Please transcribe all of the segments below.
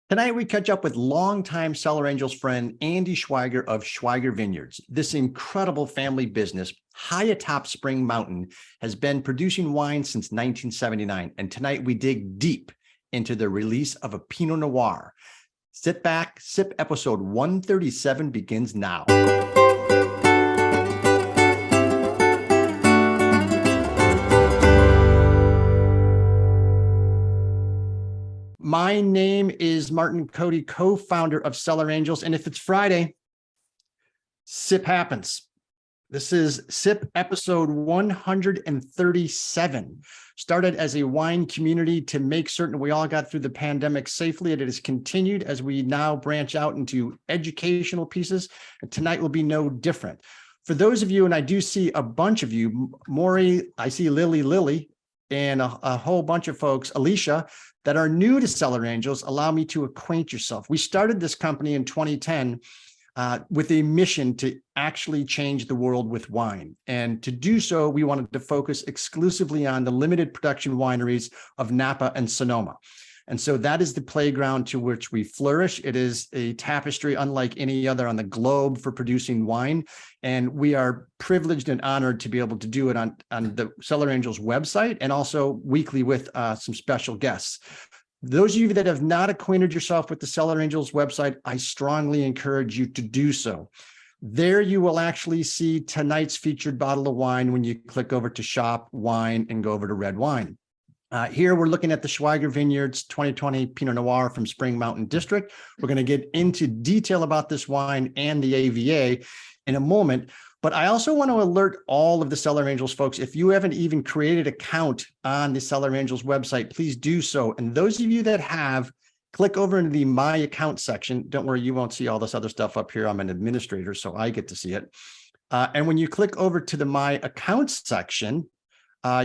Tonight, we catch up with longtime Cellar Angels friend Andy Schweiger of Schweiger Vineyards. This incredible family business, high atop Spring Mountain, has been producing wine since 1979. And tonight, we dig deep into the release of a Pinot Noir. Sit back, sip episode 137 begins now. My name is Martin Cody, co-founder of Cellar Angels. And if it's Friday, sip happens. This is sip episode 137. Started as a wine community to make certain we all got through the pandemic safely. And it has continued as we now branch out into educational pieces. And tonight will be no different. For those of you, and I do see a bunch of you, Maury, I see Lily, and a whole bunch of folks, Alicia, that are new to Cellar Angels, allow me to acquaint yourself. We started this company in 2010 with a mission to actually change the world with wine. And to do so, we wanted to focus exclusively on the limited production wineries of Napa and Sonoma. And so that is the playground to which we flourish. It is a tapestry unlike any other on the globe for producing wine. And we are privileged and honored to be able to do it on the Cellar Angels website and also weekly with some special guests. Those of you that have not acquainted yourself with the Cellar Angels website, I strongly encourage you to do so. There you will actually see tonight's featured bottle of wine when you click over to shop wine and go over to red wine. Here we're looking at the Schweiger Vineyards 2020 Pinot Noir from Spring Mountain District. We're going to get into detail about this wine and the AVA in a moment. But I also want to alert all of the Cellar Angels folks, if you haven't even created an account on the Cellar Angels website, please do so. And those of you that have, click over into the My Account section. Don't worry, you won't see all this other stuff up here. I'm an administrator, so I get to see it. And when you click over to the My Accounts section,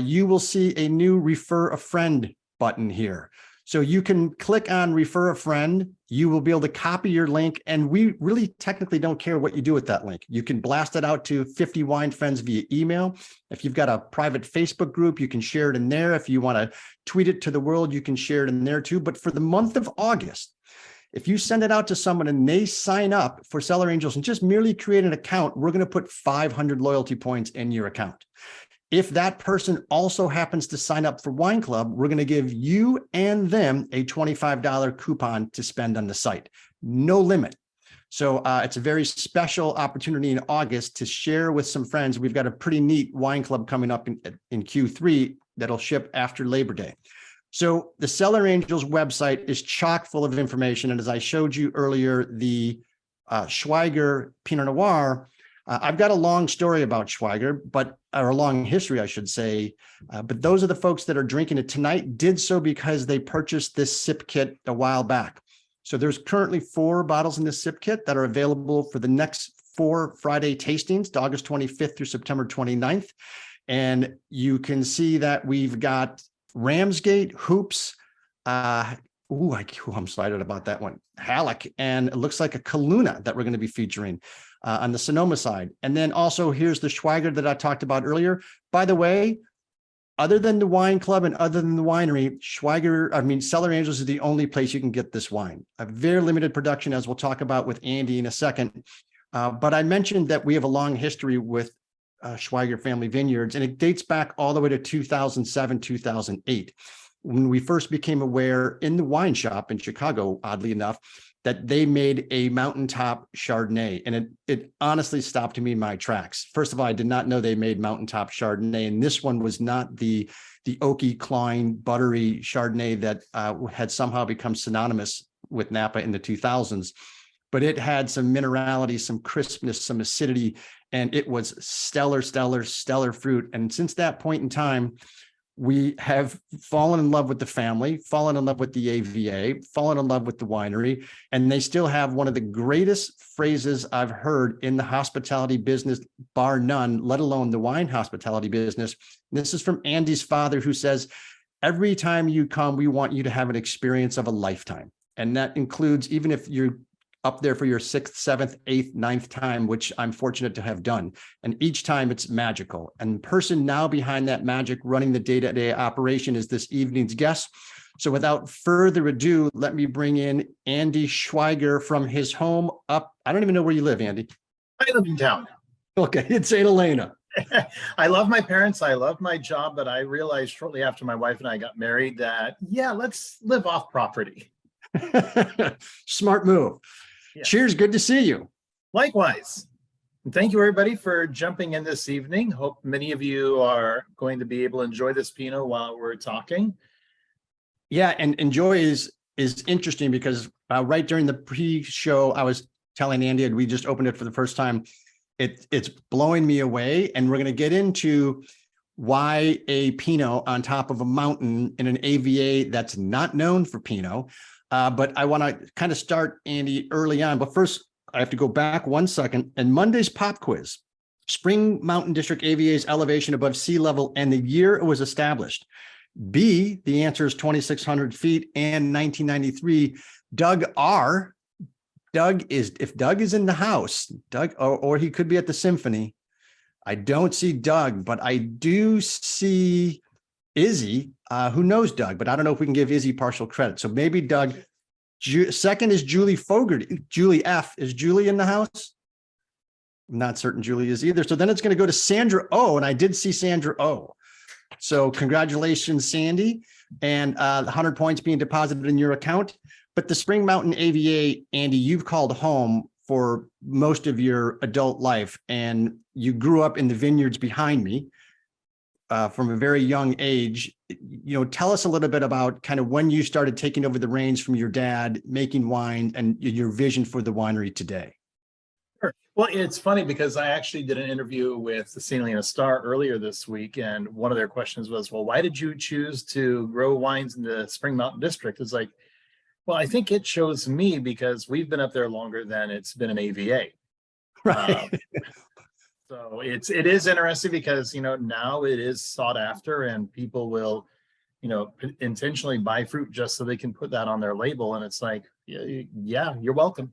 you will see a new Refer a Friend button here. So you can click on Refer a Friend. You will be able to copy your link. And we really technically don't care what you do with that link. You can blast it out to 50 wine friends via email. If you've got a private Facebook group, you can share it in there. If you want to tweet it to the world, you can share it in there too. But for the month of August, if you send it out to someone and they sign up for Cellar Angels and just merely create an account, we're going to put 500 loyalty points in your account. If that person also happens to sign up for Wine Club, we're going to give you and them a $25 coupon to spend on the site. No limit. So it's a very special opportunity in August to share with some friends. We've got a pretty neat Wine Club coming up in Q3 that'll ship after Labor Day. So the Cellar Angels website is chock full of information. And as I showed you earlier, the Schweiger Pinot Noir, I've got a long story about Schweiger, or a long history, I should say. But those are the folks that are drinking it tonight did so because they purchased this sip kit a while back. So there's currently 4 bottles in this sip kit that are available for the next 4 Friday tastings, August 25th through September 29th. And you can see that we've got Ramsgate, Hoops, I'm excited about that one, Halleck, and it looks like a Kaluna that we're going to be featuring on the Sonoma side. And then also here's the Schweiger that I talked about earlier. By the way, other than the Wine Club and other than the winery, Cellar Angels is the only place you can get this wine. A very limited production, as we'll talk about with Andy in a second. But I mentioned that we have a long history with Schweiger Family Vineyards, and it dates back all the way to 2007, 2008. When we first became aware in the wine shop in Chicago, oddly enough, that they made a mountaintop Chardonnay. And it honestly stopped me in my tracks. First of all, I did not know they made mountaintop Chardonnay. And this one was not the oaky, cloying, buttery Chardonnay that had somehow become synonymous with Napa in the 2000s. But it had some minerality, some crispness, some acidity, and it was stellar fruit. And since that point in time, we have fallen in love with the family, fallen in love with the AVA, fallen in love with the winery, and they still have one of the greatest phrases I've heard in the hospitality business, bar none, let alone the wine hospitality business. This is from Andy's father, who says, every time you come, we want you to have an experience of a lifetime. And that includes, even if you're up there for your 6th, 7th, 8th, 9th time, which I'm fortunate to have done. And each time it's magical. And the person now behind that magic running the day-to-day operation is this evening's guest. So without further ado, let me bring in Andy Schweiger from his home up. I don't even know where you live, Andy. I live in town. Okay, it's St. Helena. I love my parents. I love my job, but I realized shortly after my wife and I got married that, yeah, let's live off property. Smart move. Yeah. Cheers. Good to see you. Likewise. And thank you, everybody, for jumping in this evening. Hope many of you are going to be able to enjoy this Pinot while we're talking. Yeah, and enjoy is interesting because right during the pre-show, I was telling Andy, and we just opened it for the first time. It's blowing me away, and we're going to get into why a Pinot on top of a mountain in an AVA that's not known for Pinot. But I want to kind of start, Andy, early on. But first, I have to go back 1 second. And Monday's pop quiz, Spring Mountain District AVA's elevation above sea level and the year it was established. B, the answer is 2,600 feet and 1993. Doug R. If Doug is in the house, Doug, or he could be at the symphony. I don't see Doug, but I do see Izzy, who knows Doug, but I don't know if we can give Izzy partial credit. So maybe Doug. Second is Julie Fogarty. Julie F. Is Julie in the house? I'm not certain Julie is either. So then it's going to go to Sandra O. And I did see Sandra O. So congratulations, Sandy. And 100 points being deposited in your account. But the Spring Mountain AVA, Andy, you've called home for most of your adult life. And you grew up in the vineyards behind me. From a very young age. Tell us a little bit about kind of when you started taking over the reins from your dad, making wine, and your vision for the winery today. Sure. Well, it's funny because I actually did an interview with the St. Helena Star earlier this week, and one of their questions was, well, why did you choose to grow wines in the Spring Mountain District? It's like, well, I think it shows me because we've been up there longer than it's been an AVA. Right. So it is interesting because, now it is sought after and people will, intentionally buy fruit just so they can put that on their label. And it's like, yeah, you're welcome.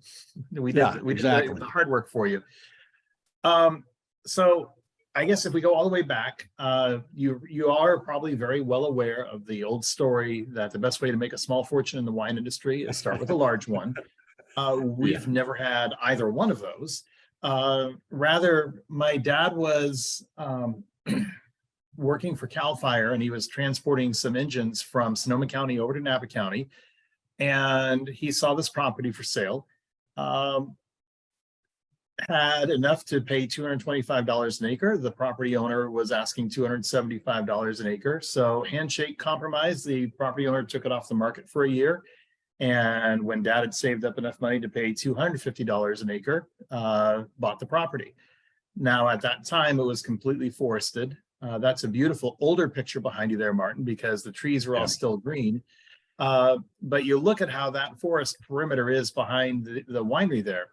We did the hard work for you. So I guess if we go all the way back, you are probably very well aware of the old story that the best way to make a small fortune in the wine industry is start with a large one. We've never had either one of those. Rather, my dad was working for Cal Fire, and he was transporting some engines from Sonoma County over to Napa County, and he saw this property for sale. Had enough to pay $225 an acre. The property owner was asking $275 an acre. So handshake compromise, the property owner took it off the market for a year. And when dad had saved up enough money to pay $250 an acre, bought the property. Now, at that time, it was completely forested. That's a beautiful older picture behind you there, Martin, because the trees were all still green. But you look at how that forest perimeter is behind the winery there.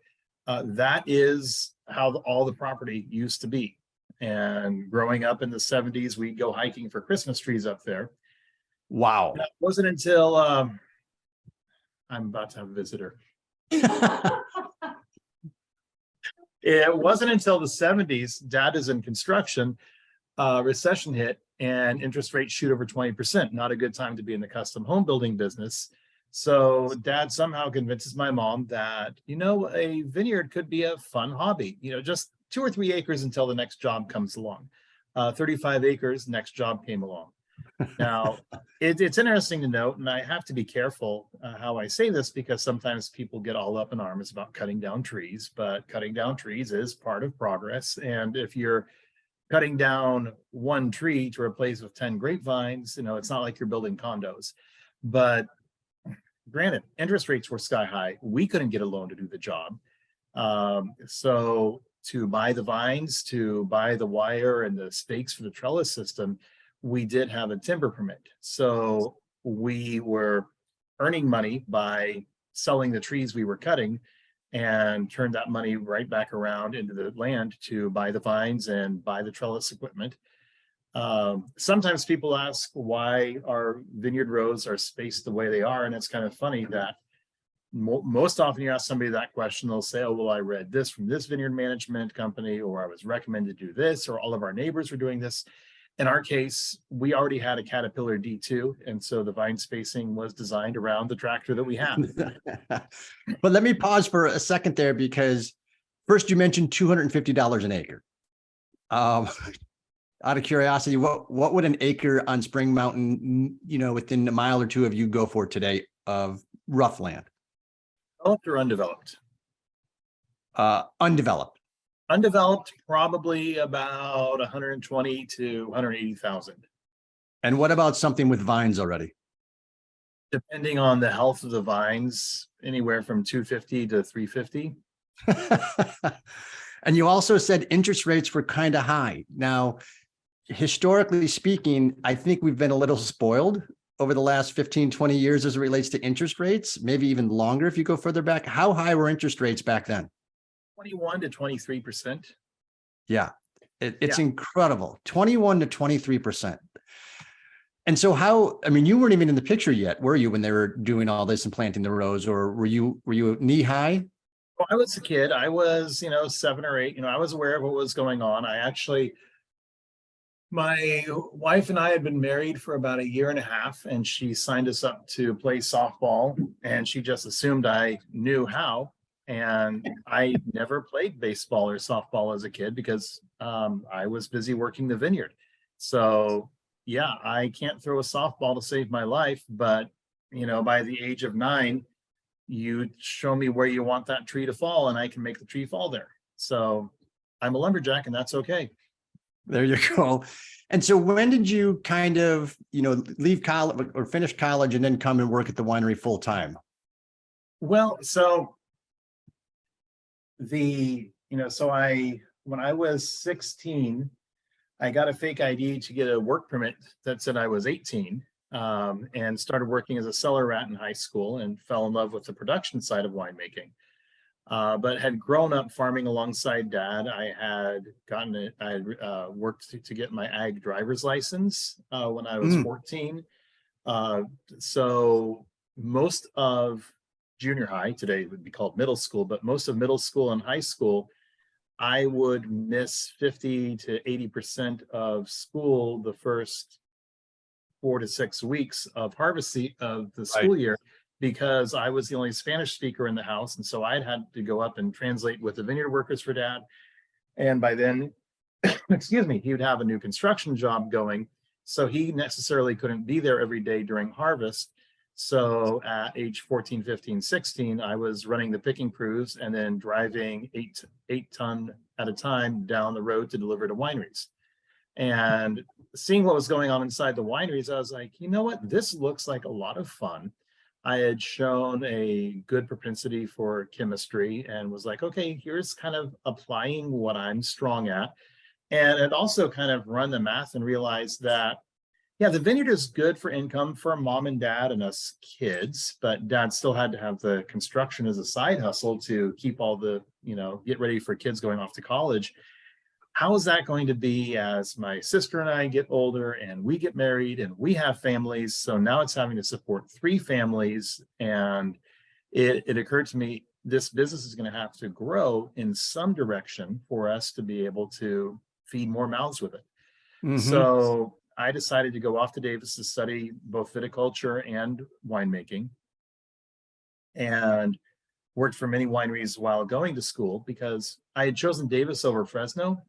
That is how all the property used to be. And growing up in the 70s, we'd go hiking for Christmas trees up there. Wow. That wasn't until... I'm about to have a visitor. It wasn't until the 70s, dad is in construction, recession hit and interest rates shoot over 20%. Not a good time to be in the custom home building business. So dad somehow convinces my mom that, a vineyard could be a fun hobby, just 2 or 3 acres until the next job comes along. 35 acres, next job came along. Now, it's interesting to note, and I have to be careful how I say this because sometimes people get all up in arms about cutting down trees, but cutting down trees is part of progress. And if you're cutting down one tree to replace with 10 grapevines, it's not like you're building condos. But granted, interest rates were sky high. We couldn't get a loan to do the job. So to buy the vines, to buy the wire and the stakes for the trellis system, we did have a timber permit. So we were earning money by selling the trees we were cutting and turned that money right back around into the land to buy the vines and buy the trellis equipment. Sometimes people ask why our vineyard rows are spaced the way they are. And it's kind of funny that most often you ask somebody that question, they'll say, oh, well, I read this from this vineyard management company, or I was recommended to do this, or all of our neighbors were doing this. In our case, we already had a Caterpillar D2, and so the vine spacing was designed around the tractor that we have. But let me pause for a second there, because first you mentioned $250 an acre. Out of curiosity, what would an acre on Spring Mountain, within a mile or two of you, go for today of rough land? Developed or undeveloped? Undeveloped. Undeveloped, probably about 120 to 180,000. And what about something with vines already? Depending on the health of the vines, anywhere from 250 to 350. And you also said interest rates were kind of high. Now, historically speaking, I think we've been a little spoiled over the last 15, 20 years as it relates to interest rates, maybe even longer if you go further back. How high were interest rates back then? 21 to 23%. Yeah, it's incredible. 21 to 23%. And so you weren't even in the picture yet, were you, when they were doing all this and planting the rows, or were you knee high? Well, I was a kid. I was, 7 or 8. I was aware of what was going on. My wife and I had been married for about a year and a half, and she signed us up to play softball, and she just assumed I knew how. And I never played baseball or softball as a kid because I was busy working the vineyard. So yeah, I can't throw a softball to save my life, but by the age of 9, you show me where you want that tree to fall and I can make the tree fall there. So I'm a lumberjack, and that's okay. There you go. And so when did you kind of, leave college or finish college and then come and work at the winery full time? Well, so when I was 16, I got a fake ID to get a work permit that said I was 18, and started working as a cellar rat in high school and fell in love with the production side of winemaking. But had grown up farming alongside Dad. I had worked to get my ag driver's license when I was 14. So most of junior high, today it would be called middle school, but most of middle school and high school, I would miss 50 to 80% of school the first 4 to 6 weeks of of the school year, because I was the only Spanish speaker in the house. And so I'd had to go up and translate with the vineyard workers for Dad. And by then, excuse me, he would have a new construction job going. So he necessarily couldn't be there every day during harvest. So at age 14, 15, 16, I was running the picking crews and then driving 8 ton at a time down the road to deliver to wineries. And seeing what was going on inside the wineries, I was like, you know what, this looks like a lot of fun. I had shown a good propensity for chemistry and was like, okay, here's kind of applying what I'm strong at. And it also kind of run the math and realized that, yeah, the vineyard is good for income for Mom and Dad and us kids, but Dad still had to have the construction as a side hustle to keep all the, get ready for kids going off to college. How is that going to be as my sister and I get older and we get married and we have families? So now it's having to support 3 families. And it occurred to me, this business is going to have to grow in some direction for us to be able to feed more mouths with it. Mm-hmm. So I decided to go off to Davis to study both viticulture and winemaking, and worked for many wineries while going to school because I had chosen Davis over Fresno.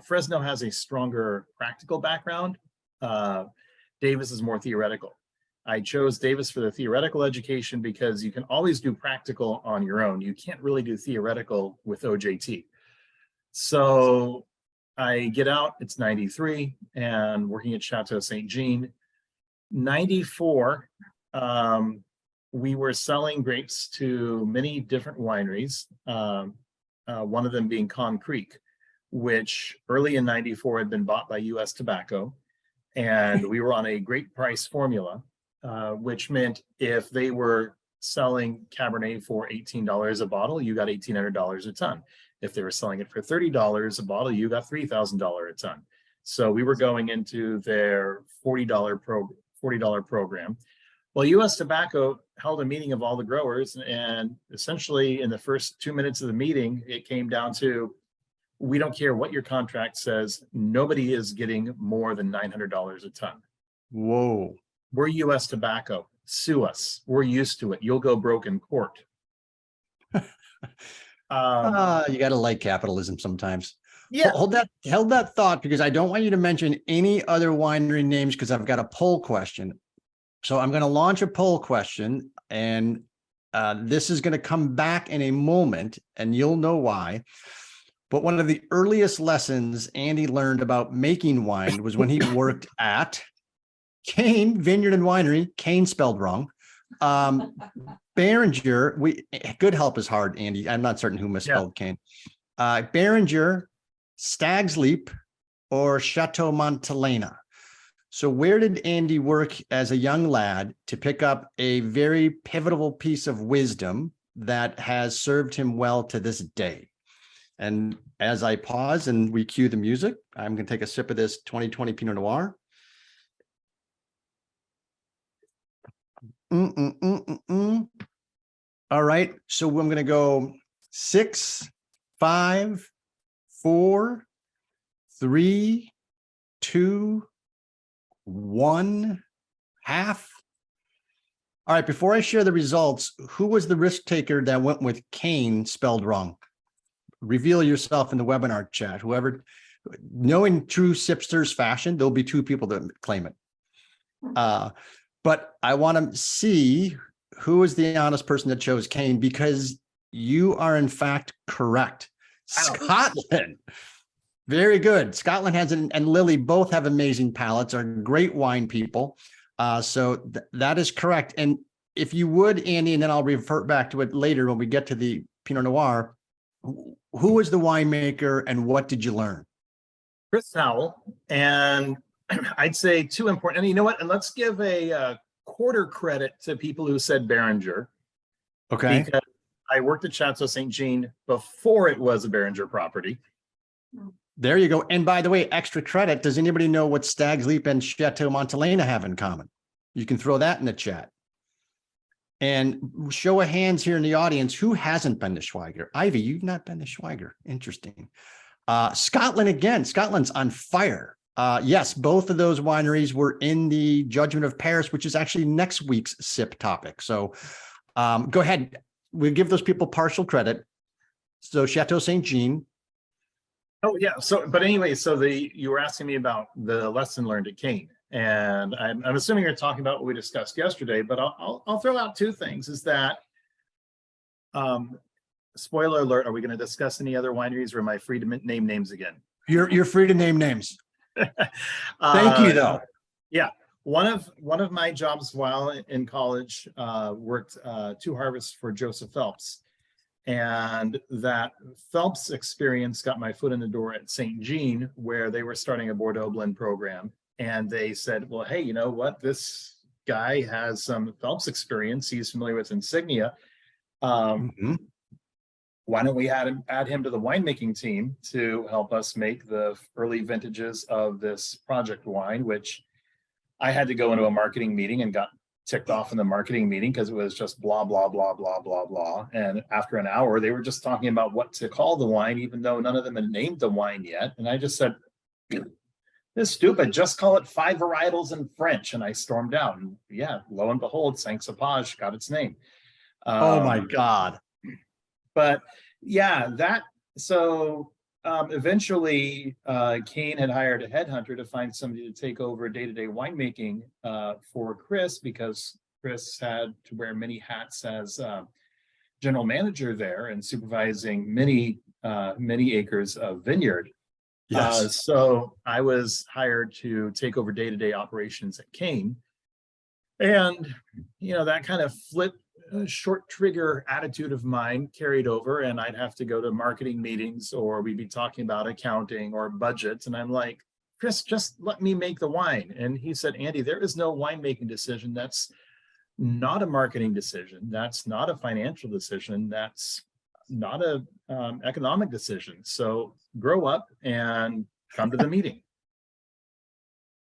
Fresno has a stronger practical background. Davis is more theoretical. I chose Davis for the theoretical education because you can always do practical on your own. You can't really do theoretical with OJT. So I get out, it's 93, and working at Chateau St. Jean. 94, we were selling grapes to many different wineries, one of them being Con Creek, which early in 94 had been bought by US Tobacco. And we were on a great price formula, which meant if they were selling Cabernet for $18 a bottle, you got $1,800 a ton. If they were selling it for $30 a bottle, you got $3,000 a ton. So we were going into their $40 program. Well, US Tobacco held a meeting of all the growers, and essentially in the first 2 minutes of the meeting, it came down to, we don't care what your contract says. Nobody is getting more than $900 a ton. Whoa. We're U.S. Tobacco. Sue us. We're used to it. You'll go broke in court. You got to like capitalism sometimes. Yeah. Hold that thought, because I don't want you to mention any other winery names, because I've got a poll question. So I'm going to launch a poll question, and this is going to come back in a moment, and you'll know why. But one of the earliest lessons Andy learned about making wine was when he worked at Cain Vineyard and Winery. Cain spelled wrong. Beringer, good help is hard, Andy. I'm not certain who misspelled Cain. Beringer, Stag's Leap, or Chateau Montelena. So where did Andy work as a young lad to pick up a very pivotal piece of wisdom that has served him well to this day? And as I pause and we cue the music, I'm going to take a sip of this 2020 Pinot Noir. All right. So I'm going to go 6, 5, 4, 3, 2, 1, half. All right. Before I share the results, who was the risk taker that went with Cain spelled wrong? Reveal yourself in the webinar chat. Whoever, knowing true Sipsters fashion, there'll be 2 people that claim it. But I want to see who is the honest person that chose Cain, because you are in fact correct. Scotland. Very good. Scotland has, and Lily both have amazing palates, are great wine people. So that is correct. And if you would, Andy, and then I'll revert back to it later when we get to the Pinot Noir, who was the winemaker and what did you learn? Chris Howell. And I'd say 2 important, and you know what? And let's give a quarter credit to people who said Beringer. Okay. Because I worked at Chateau St. Jean before it was a Beringer property. There you go. And by the way, extra credit. Does anybody know what Stag's Leap and Chateau Montelena have in common? You can throw that in the chat. And show of hands here in the audience, who hasn't been to Schweiger? Ivy, you've not been to Schweiger. Interesting. Scotland again. Scotland's on fire. Yes, both of those wineries were in the Judgment of Paris, which is actually next week's SIP topic. So go ahead. We'll give those people partial credit. So Chateau St. Jean. Oh, yeah. So, but anyway, so you were asking me about the lesson learned at Cain. And I'm assuming you're talking about what we discussed yesterday, but I'll throw out 2 things. Is that, spoiler alert, are we going to discuss any other wineries, or am I free to name names again? You're free to name names. Thank you, though. Yeah. One of my jobs while in college worked 2 harvests for Joseph Phelps. And that Phelps experience got my foot in the door at St. Jean, where they were starting a Bordeaux blend program. And they said, well, hey, you know what? This guy has some Phelps experience. He's familiar with Insignia. Why don't we add him to the winemaking team to help us make the early vintages of this project wine, which I had to go into a marketing meeting and got ticked off in the marketing meeting because it was just blah, blah, blah, blah, blah, blah. And after an hour, they were just talking about what to call the wine, even though none of them had named the wine yet. And I just said, this is stupid, just call it 5 varietals in French. And I stormed out. And yeah, lo and behold, Saint-Cepage got its name. Oh my God. But yeah, eventually Cain had hired a headhunter to find somebody to take over day-to-day winemaking for Chris, because Chris had to wear many hats as general manager there and supervising many acres of vineyard. Yes. So I was hired to take over day-to-day operations at Cain. And, that kind of short trigger attitude of mine carried over, and I'd have to go to marketing meetings, or we'd be talking about accounting or budgets. And I'm like, Chris, just let me make the wine. And he said, Andy, there is no winemaking decision. That's not a marketing decision. That's not a financial decision. That's not a economic decision. So grow up and come to the meeting.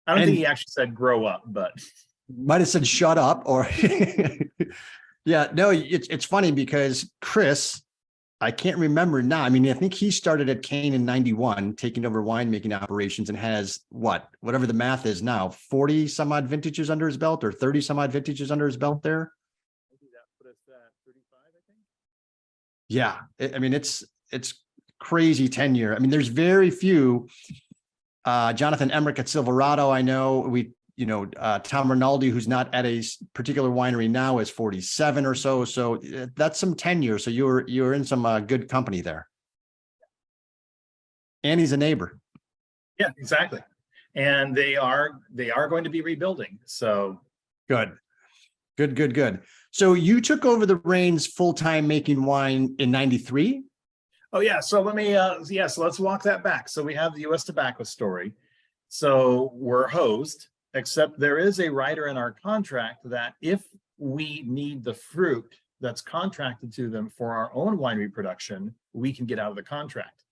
I don't think he actually said grow up, but might have said shut up, or yeah, no, it's funny because Chris, I can't remember now. I mean, I think he started at Cain in 91, taking over winemaking operations, and has whatever the math is now, 40 some odd vintages under his belt, or 30 some odd vintages under his belt there. Maybe that put us at 35, I think. Yeah. I mean, it's crazy tenure. I mean, there's very few. Jonathan Emmerich at Silverado, I know. Tom Rinaldi, who's not at a particular winery now, is 47 or so. So that's some tenure. So you're in some good company there. And he's a neighbor. Yeah, exactly. And they are going to be rebuilding. So good. So you took over the reins full-time making wine in 93? Oh yeah. So let me, so let's walk that back. So we have the U.S. tobacco story. So we're hosed, except there is a rider in our contract that if we need the fruit that's contracted to them for our own winery production, we can get out of the contract.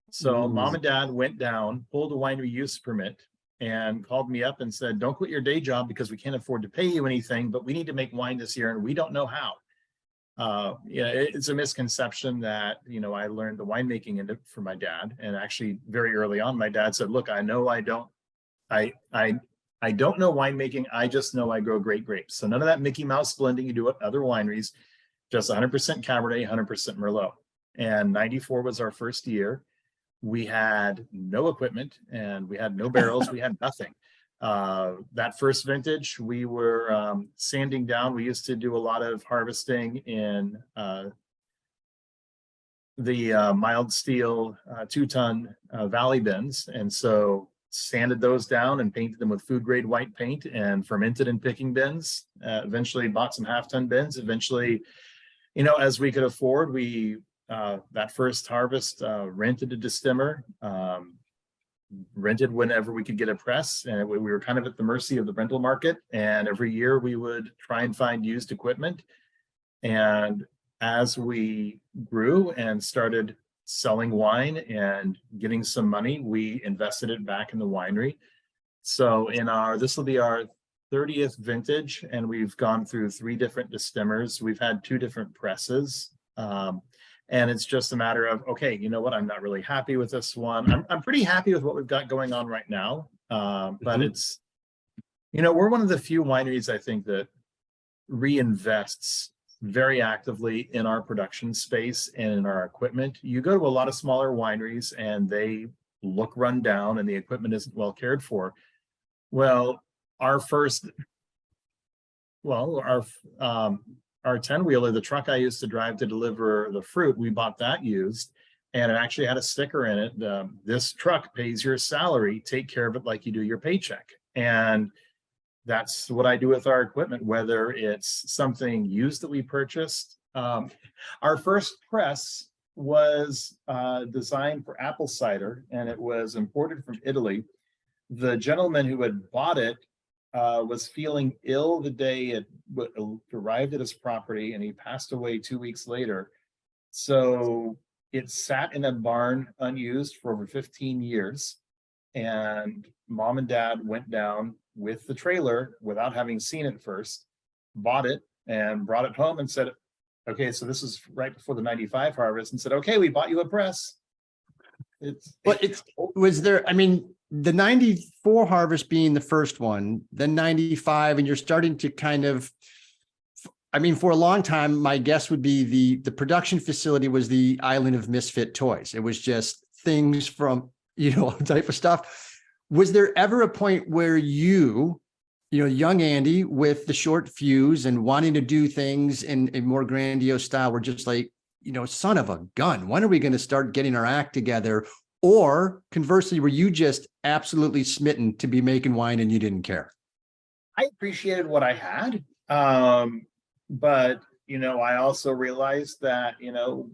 So mom and dad went down, pulled a winery use permit, and called me up and said, don't quit your day job because we can't afford to pay you anything, but we need to make wine this year and we don't know how. It's a misconception that, I learned the winemaking from my dad. And actually very early on, my dad said, look, I know I don't know winemaking. I just know I grow great grapes. So none of that Mickey Mouse blending you do at other wineries, just 100% Cabernet, 100% Merlot. And 94 was our first year. We had no equipment and we had no barrels. We had nothing. That first vintage, we were sanding down. We used to do a lot of harvesting in the mild steel 2-ton valley bins. And so sanded those down and painted them with food grade white paint and fermented in picking bins. Eventually bought some 1/2-ton bins. Eventually, as we could afford, we that first harvest rented a distimmer, rented whenever we could get a press, and we were kind of at the mercy of the rental market. And every year we would try and find used equipment. And as we grew and started selling wine and getting some money, we invested it back in the winery. So this will be our 30th vintage, and we've gone through 3 different distimmers. We've had 2 different presses. And it's just a matter of, okay, you know what? I'm not really happy with this one. I'm pretty happy with what we've got going on right now. But it's, we're one of the few wineries, I think, that reinvests very actively in our production space and in our equipment. You go to a lot of smaller wineries and they look run down and the equipment isn't well cared for. Well, our 10-wheeler, the truck I used to drive to deliver the fruit, we bought that used, and it actually had a sticker in it. This truck pays your salary, take care of it like you do your paycheck. And that's what I do with our equipment, whether it's something used that we purchased. Our first press was designed for apple cider, and it was imported from Italy. The gentleman who had bought it was feeling ill the day it arrived at his property, and he passed away 2 weeks later. So it sat in a barn unused for over 15 years. And mom and dad went down with the trailer without having seen it first, bought it and brought it home and said, okay, so this is right before the 95 harvest, and said, okay, we bought you a press. The 94 harvest being the first one, then 95, and you're starting to kind of, for a long time, my guess would be the production facility was the island of misfit toys. It was just things from, type of stuff. Was there ever a point where young Andy with the short fuse and wanting to do things in a more grandiose style were just like, son of a gun, when are we going to start getting our act together? Or conversely, were you just absolutely smitten to be making wine and you didn't care? I appreciated what I had. But, I also realized that,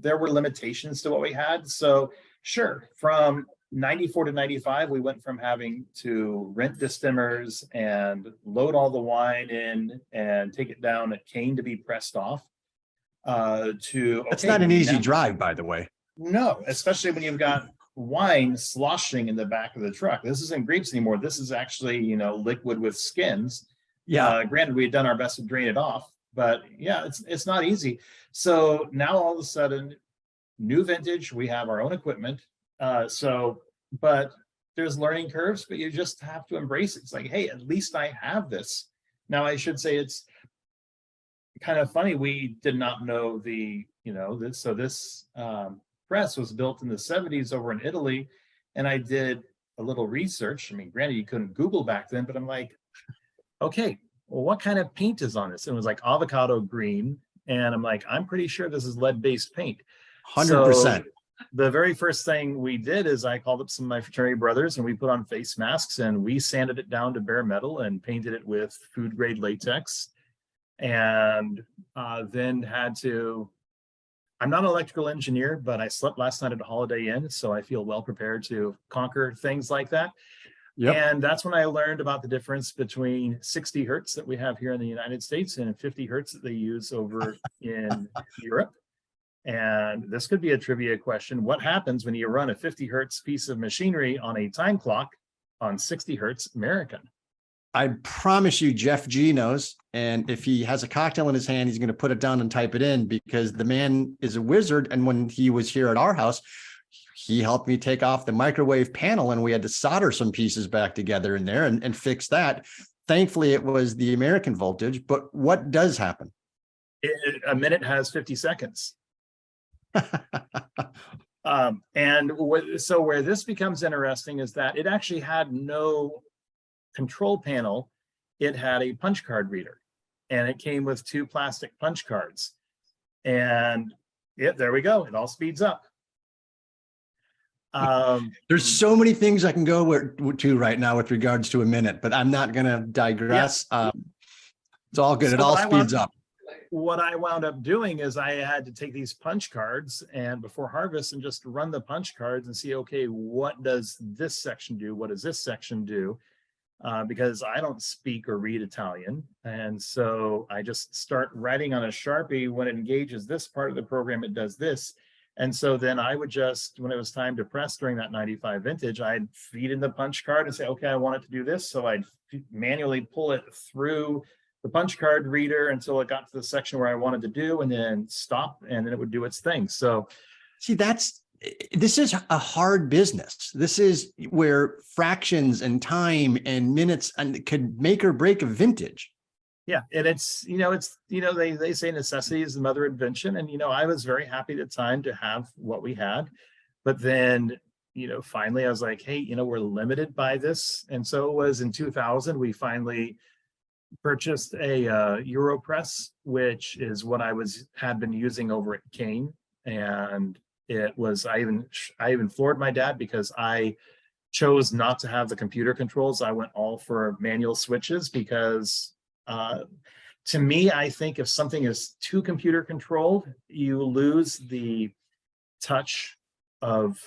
there were limitations to what we had. So sure, from 94 to 95, we went from having to rent distimmers and load all the wine in and take it down at Cain to be pressed off. That's not an easy drive, by the way. No, especially when you've got wine sloshing in the back of the truck. This isn't grapes anymore. This is actually, liquid with skins. Yeah. Granted, we had done our best to drain it off, but yeah, it's not easy. So now all of a sudden new vintage. We have our own equipment. But there's learning curves, but you just have to embrace it. It's like, hey, at least I have this. Now, I should say it's kind of funny. We did not know this press was built in the 70s over in Italy. And I did a little research. I mean, granted, you couldn't Google back then, but I'm like, okay, well, what kind of paint is on this? And it was like avocado green. And I'm like, I'm pretty sure this is lead-based paint. 100%. The very first thing we did is I called up some of my fraternity brothers and we put on face masks and we sanded it down to bare metal and painted it with food grade latex. And then I'm not an electrical engineer, but I slept last night at a Holiday Inn, so I feel well prepared to conquer things like that. Yep. And that's when I learned about the difference between 60 hertz that we have here in the United States and 50 hertz that they use over in Europe. And this could be a trivia question. What happens when you run a 50 hertz piece of machinery on a time clock on 60 hertz American? I promise you, Jeff G knows. And if he has a cocktail in his hand, he's going to put it down and type it in, because the man is a wizard. And when he was here at our house, he helped me take off the microwave panel and we had to solder some pieces back together in there and fix that. Thankfully, it was the American voltage. But what does happen? A minute has 50 seconds. So where this becomes interesting is that it actually had no control panel. It had a punch card reader, and it came with 2 plastic punch cards. And there we go. It all speeds up. There's so many things I can go to right now with regards to a minute, but I'm not going to digress. Yeah. It's all good. So it all speeds up. What I wound up doing is I had to take these punch cards and before harvest and just run the punch cards and see, okay, what does this section do? What does this section do? Because I don't speak or read Italian. And so I just start writing on a Sharpie. When it engages this part of the program, it does this. And so then I would just, when it was time to press during that 95 vintage, I'd feed in the punch card and say, okay, I want it to do this. So I'd manually pull it through the punch card reader until it got to the section where I wanted to do, and then stop, and then it would do its thing. So see, this is a hard business. This is where fractions and time and minutes and could make or break a vintage. Yeah. And it's, they say necessity is the mother of invention. And, I was very happy at the time to have what we had, but then, finally I was like, hey, we're limited by this. And so it was in 2000, we finally purchased a Europress, which is what I had been using over at Cain. And it was, I even floored my dad because I chose not to have the computer controls. I went all for manual switches because to me, I think if something is too computer controlled, you lose the touch of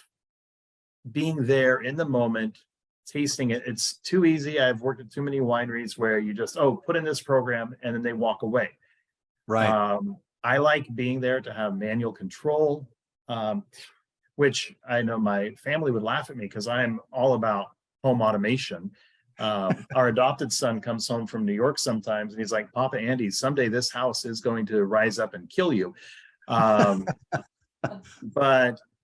being there in the moment, tasting it. It's too easy. I've worked at too many wineries where you just, put in this program and then they walk away. Right. I like being there to have manual control, which I know my family would laugh at me because I'm all about home automation. Our adopted son comes home from New York sometimes and he's like, Papa Andy, someday this house is going to rise up and kill you. But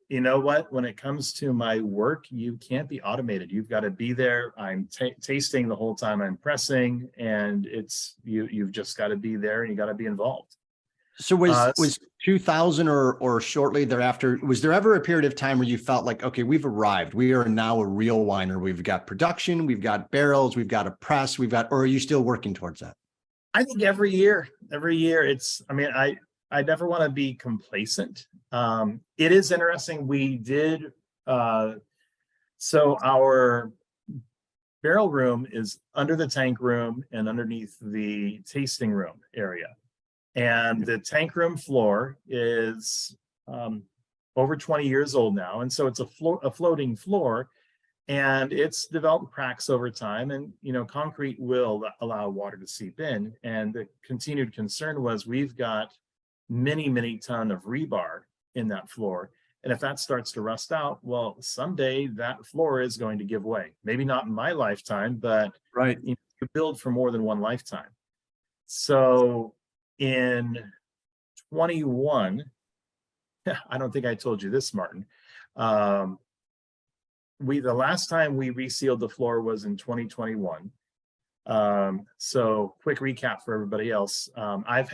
you know what? When it comes to my work, you can't be automated. You've got to be there. I'm tasting the whole time I'm pressing, and it's you've just got to be there and you got to be involved. So was 2000 or shortly thereafter, was there ever a period of time where you felt like, okay, we've arrived, we are now a real winery, we've got production, we've got barrels, we've got a press, or are you still working towards that? I think every year it's, I never want to be complacent. It is interesting. We did, so our barrel room is under the tank room and underneath the tasting room area. And the tank room floor is over 20 years old now. And so it's a floating floor, and it's developed cracks over time. And, concrete will allow water to seep in. And the continued concern was we've got many, many ton of rebar in that floor. And if that starts to rust out, well, someday that floor is going to give way. Maybe not in my lifetime, but right, you build for more than one lifetime. So in 21, I don't think I told you this, Martin. The last time we resealed the floor was in 2021. So quick recap for everybody else. I've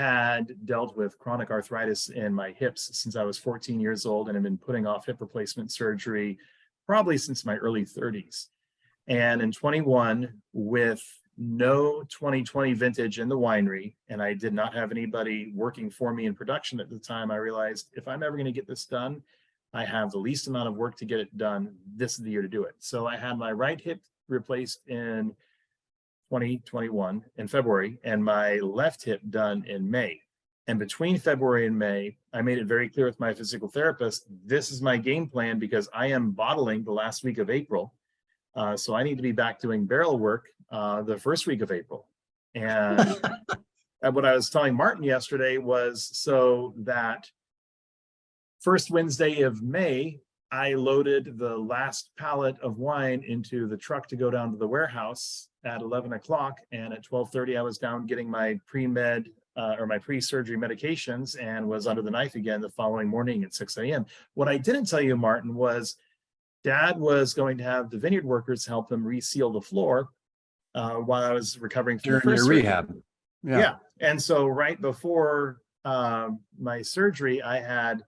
dealt with chronic arthritis in my hips since I was 14 years old, and have been putting off hip replacement surgery probably since my early 30s. And in 21, with no 2020 vintage in the winery, and I did not have anybody working for me in production at the time, I realized if I'm ever going to get this done, I have the least amount of work to get it done. This is the year to do it. So I had my right hip replaced in 2021 in February, and my left hip done in May. And between February and May, I made it very clear with my physical therapist, this is my game plan, because I am bottling the last week of April. So I need to be back doing barrel work the first week of April. And what I was telling Martin yesterday was, so that first Wednesday of May, I loaded the last pallet of wine into the truck to go down to the warehouse at 11 o'clock. And at 12:30, I was down getting my pre-med or my pre-surgery medications, and was under the knife again the following morning at 6 a.m. What I didn't tell you, Martin, was Dad was going to have the vineyard workers help him reseal the floor while I was recovering from During your rehab. Yeah. And so right before my surgery, I had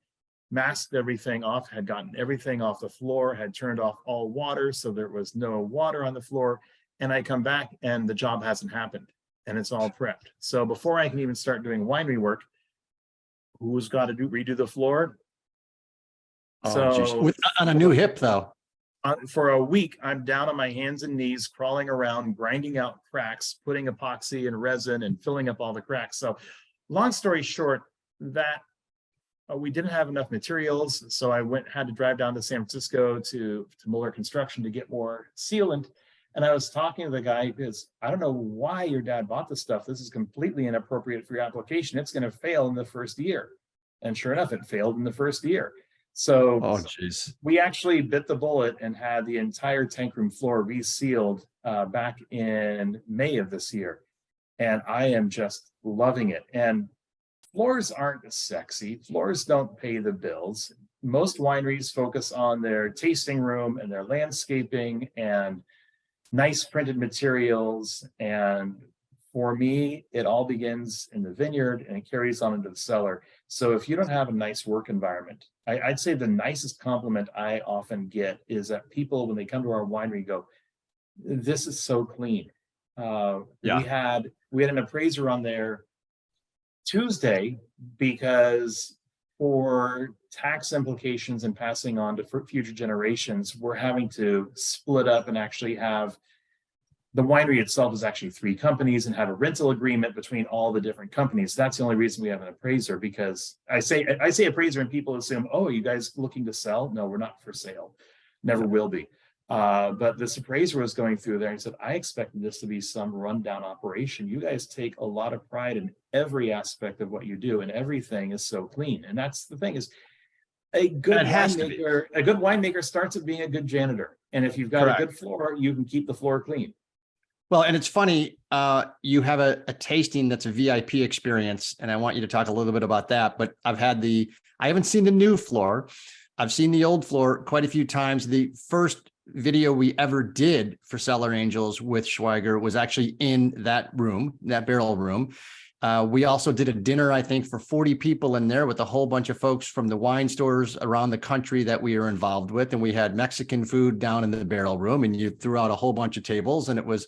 masked everything off, had gotten everything off the floor, had turned off all water, so there was no water on the floor. And I come back and the job hasn't happened, and it's all prepped. So before I can even start doing winery work, who's got to redo the floor? So on a new hip though. For a week, I'm down on my hands and knees, crawling around, grinding out cracks, putting epoxy and resin and filling up all the cracks. So long story short, that we didn't have enough materials. So I had to drive down to San Francisco to Mueller Construction to get more sealant. And I was talking to the guy, because I don't know why your dad bought this stuff. This is completely inappropriate for your application. It's going to fail in the first year. And sure enough, it failed in the first year. So we actually bit the bullet and had the entire tank room floor resealed back in May of this year. And I am just loving it. And floors aren't sexy. Floors don't pay the bills. Most wineries focus on their tasting room and their landscaping and nice printed materials. And for me, it all begins in the vineyard and it carries on into the cellar. So if you don't have a nice work environment, I'd say the nicest compliment I often get is that people, when they come to our winery, go, "This is so clean." We had an appraiser on there Tuesday, because for tax implications and passing on to future generations, we're having to split up and actually have the winery itself is actually 3 companies and have a rental agreement between all the different companies. That's the only reason we have an appraiser, because I say appraiser and people assume, oh, you guys looking to sell? No, we're not for sale. Never will be. But this appraiser was going through there and said, I expected this to be some rundown operation. You guys take a lot of pride in every aspect of what you do, and everything is so clean. And that's the thing, is a good winemaker starts at being a good janitor. And if you've got a good floor, you can keep the floor clean. Well, and it's funny, you have a tasting that's a VIP experience, and I want you to talk a little bit about that. But I haven't seen the new floor. I've seen the old floor quite a few times. The first video we ever did for Cellar Angels with Schweiger was actually in that room, that barrel room. We also did a dinner, I think, for 40 people in there with a whole bunch of folks from the wine stores around the country that we are involved with. And we had Mexican food down in the barrel room, and you threw out a whole bunch of tables, and it was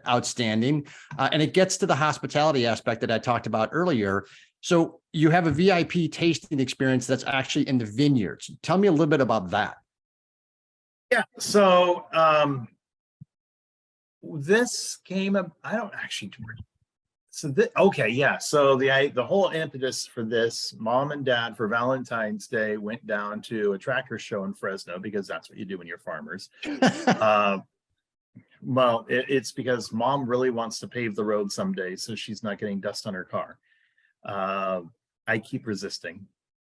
outstanding. And it gets to the hospitality aspect that I talked about earlier. So you have a VIP tasting experience that's actually in the vineyards. Tell me a little bit about that. Yeah. So this came up, I don't actually. So the whole impetus for this, Mom and Dad for Valentine's Day went down to a tractor show in Fresno, because that's what you do when you're farmers. Well, it's because Mom really wants to pave the road someday, so she's not getting dust on her car. I keep resisting,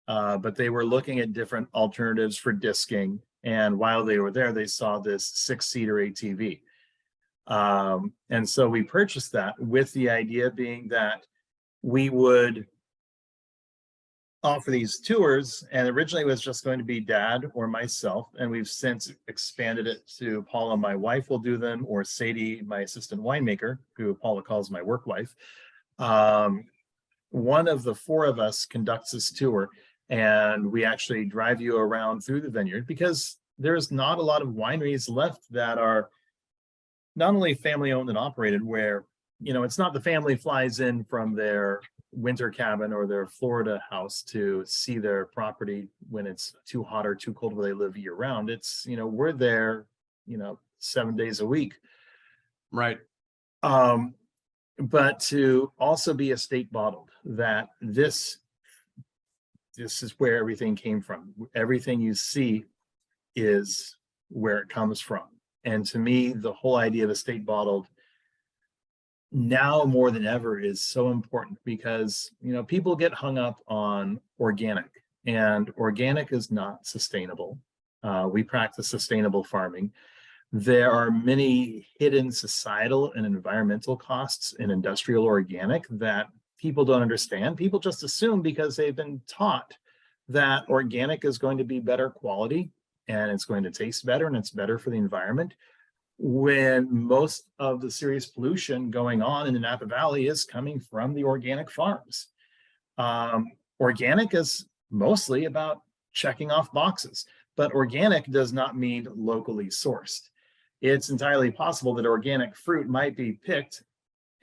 but they were looking at different alternatives for disking. And while they were there, they saw this 6-seater ATV. And so we purchased that, with the idea being that we would offer these tours, and originally it was just going to be Dad or myself, and we've since expanded it to Paula, my wife, will do them, or Sadie, my assistant winemaker, who Paula calls my work wife. One of the four of us conducts this tour, and we actually drive you around through the vineyard, because there's not a lot of wineries left that are not only family owned and operated, where, you know, it's not the family flies in from their winter cabin or their Florida house to see their property when it's too hot or too cold where they live year round. It's, you know, we're there, you know, 7 days a week. Right. But to also be estate bottled, that this is where everything came from. Everything you see is where it comes from. And to me, the whole idea of estate bottled now more than ever is so important, because, you know, people get hung up on organic, and organic is not sustainable. We practice sustainable farming. There are many hidden societal and environmental costs in industrial organic that people don't understand. People just assume, because they've been taught that organic is going to be better quality and it's going to taste better and it's better for the environment, when most of the serious pollution going on in the Napa Valley is coming from the organic farms. Organic is mostly about checking off boxes, but organic does not mean locally sourced. It's entirely possible that organic fruit might be picked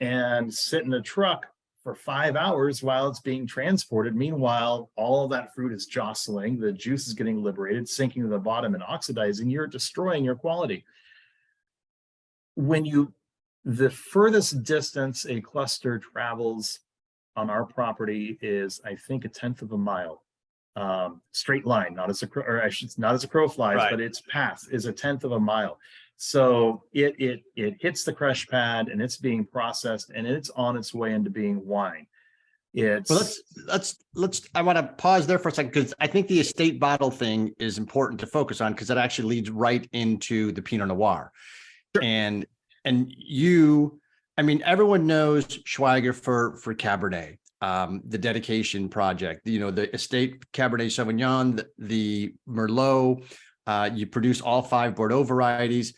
and sit in a truck for 5 hours while it's being transported. Meanwhile, all of that fruit is jostling, the juice is getting liberated, sinking to the bottom and oxidizing. You're destroying your quality. The furthest distance a cluster travels on our property is, I think, 1/10 of a mile. Straight line, not as a crow flies, Right. but its path is 1/10 of a mile. So it hits the crush pad, and it's being processed, and it's on its way into being wine. Well, let's I want to pause there for a second, because I think the estate bottle thing is important to focus on, because it actually leads right into the Pinot Noir. Sure. And you, I mean, everyone knows Schweiger for Cabernet, the dedication project, you know, the estate Cabernet Sauvignon, the Merlot, you produce all 5 Bordeaux varieties.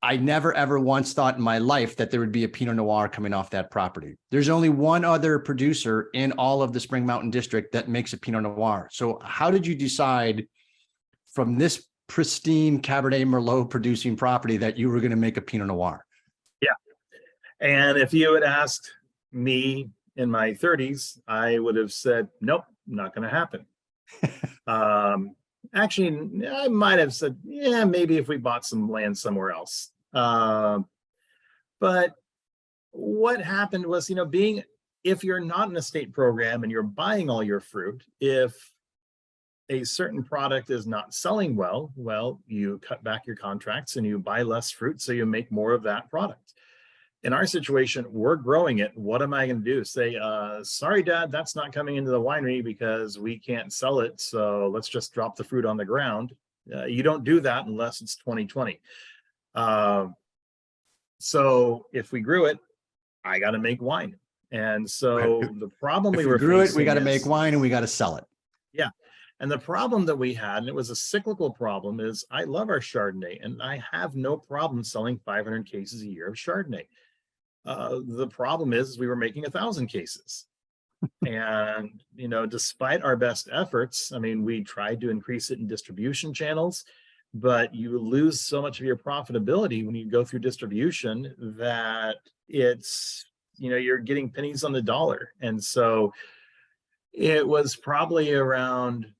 I never, ever once thought in my life that there would be a Pinot Noir coming off that property. There's only one other producer in all of the Spring Mountain District that makes a Pinot Noir. So how did you decide from this pristine Cabernet Merlot producing property that you were going to make a Pinot Noir? Yeah. And if you had asked me in my 30s, I would have said, nope, not going to happen. Actually, I might have said, yeah, maybe if we bought some land somewhere else. But what happened was, you know, if you're not in a state program and you're buying all your fruit, if a certain product is not selling well, you cut back your contracts and you buy less fruit, so you make more of that product. In our situation, we're growing it. What am I going to do? Say, sorry, Dad, that's not coming into the winery because we can't sell it, so let's just drop the fruit on the ground. You don't do that unless it's 2020. So if we grew it, I got to make wine. And so the problem we grew it, we got to make wine and we got to sell it. Yeah. And the problem that we had, and it was a cyclical problem, is I love our Chardonnay and I have no problem selling 500 cases a year of Chardonnay. The problem is we were making 1,000 cases. And, you know, despite our best efforts, I mean, we tried to increase it in distribution channels, but you lose so much of your profitability when you go through distribution that it's, you know, you're getting pennies on the dollar. And so it was probably around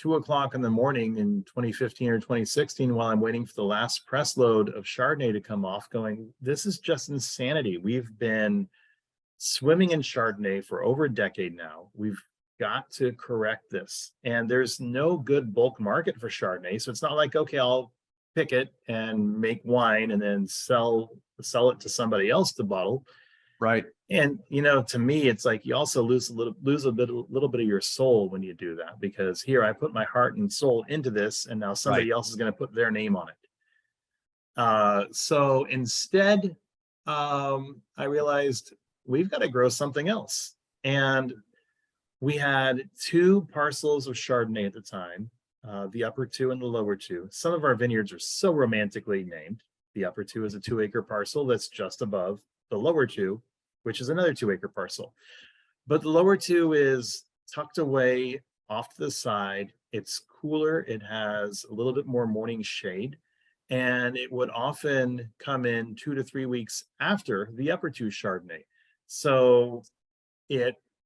2:00 in the morning in 2015 or 2016, while I'm waiting for the last press load of Chardonnay to come off, going, this is just insanity. We've been swimming in Chardonnay for over a decade now. We've got to correct this. And there's no good bulk market for Chardonnay. So it's not like, okay, I'll pick it and make wine and then sell it to somebody else to bottle. Right. And, you know, to me, it's like you also lose a little bit of your soul when you do that, because here I put my heart and soul into this, and now somebody else is going to put their name on it. So instead, I realized we've got to grow something else. And We had two parcels of Chardonnay at the time, the upper two and the lower two. Some of our vineyards are so romantically named. The upper two is a 2-acre parcel that's just above the lower two, which is another 2-acre parcel. But the lower two is tucked away off to the side. It's cooler. It has a little bit more morning shade. And it would often come in 2 to 3 weeks after the upper two Chardonnay. So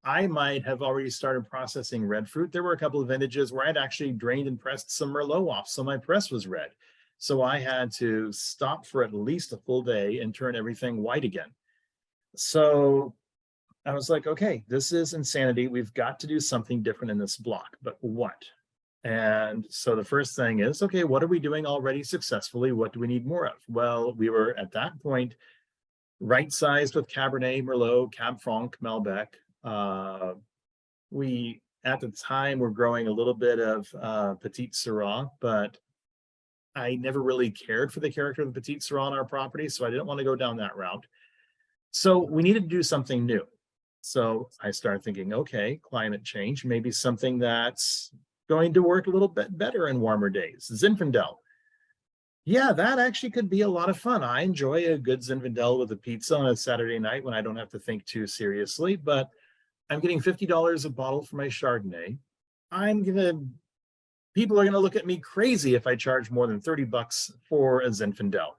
I might have already started processing red fruit. There were a couple of vintages where I'd actually drained and pressed some Merlot off, so my press was red. So I had to stop for at least a full day and turn everything white again. So I was like, okay, this is insanity. We've got to do something different in this block, but what? And so the first thing is, okay, what are we doing already successfully? What do we need more of? Well, we were at that point right-sized with Cabernet, Merlot, Cab Franc, Malbec. We, at the time, were growing a little bit of Petit Syrah, but I never really cared for the character of the Petit Syrah on our property, so I didn't want to go down that route. So we needed to do something new. So I started thinking, okay, climate change, maybe something that's going to work a little bit better in warmer days. Zinfandel. Yeah, that actually could be a lot of fun. I enjoy a good Zinfandel with a pizza on a Saturday night when I don't have to think too seriously, but I'm getting $50 a bottle for my Chardonnay. People are gonna look at me crazy if I charge more than $30 for a Zinfandel.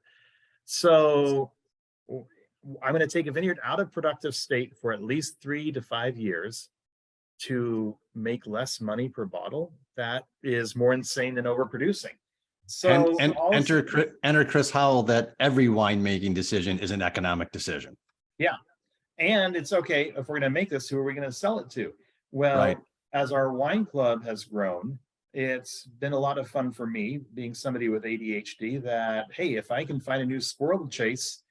So I'm gonna take a vineyard out of productive state for at least 3 to 5 years to make less money per bottle. That is more insane than overproducing. So And enter Chris Howell that every winemaking decision is an economic decision. yeah. And it's okay, if we're going to make this, who are we going to sell it to? Well, Right. as our wine club has grown, it's been a lot of fun for me, being somebody with ADHD, that, hey, if I can find a new squirrel to chase,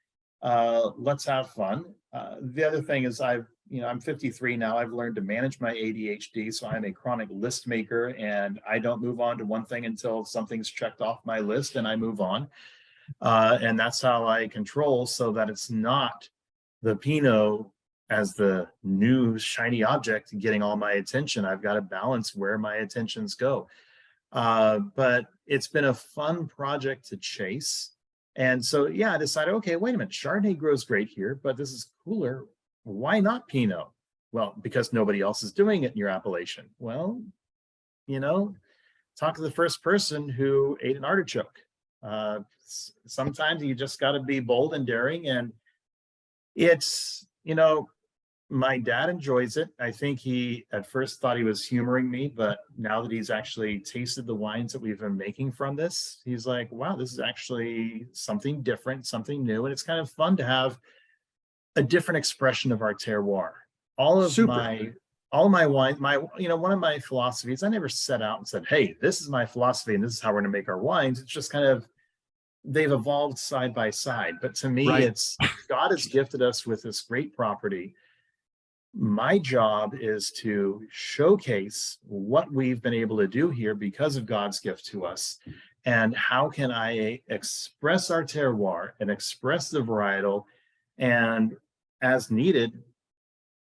let's have fun. The other thing is I'm 53 now. I've learned to manage my ADHD. So I'm a chronic list maker, and I don't move on to one thing until something's checked off my list and I move on. And that's how I control, so that it's not the Pinot as the new shiny object getting all my attention. I've got to balance where my attentions go. But it's been a fun project to chase. And so, yeah, I decided, okay, wait a minute, Chardonnay grows great here, but this is cooler. Why not Pinot? Well, because nobody else is doing it in your appellation. Well, talk to the first person who ate an artichoke. Sometimes you just got to be bold and daring. And it's, my dad enjoys it. I think he at first thought he was humoring me, but now that he's actually tasted the wines that we've been making from this, he's like, wow, this is actually something different, something new. And it's kind of fun to have a different expression of our terroir. All of my wine, one of my philosophies, I never set out and said, hey, this is my philosophy and this is how we're going to make our wines. It's just kind of, they've evolved side by side. But to me, It's God has gifted us with this great property. My job is to showcase what we've been able to do here because of God's gift to us. And how can I express our terroir and express the varietal, and as needed,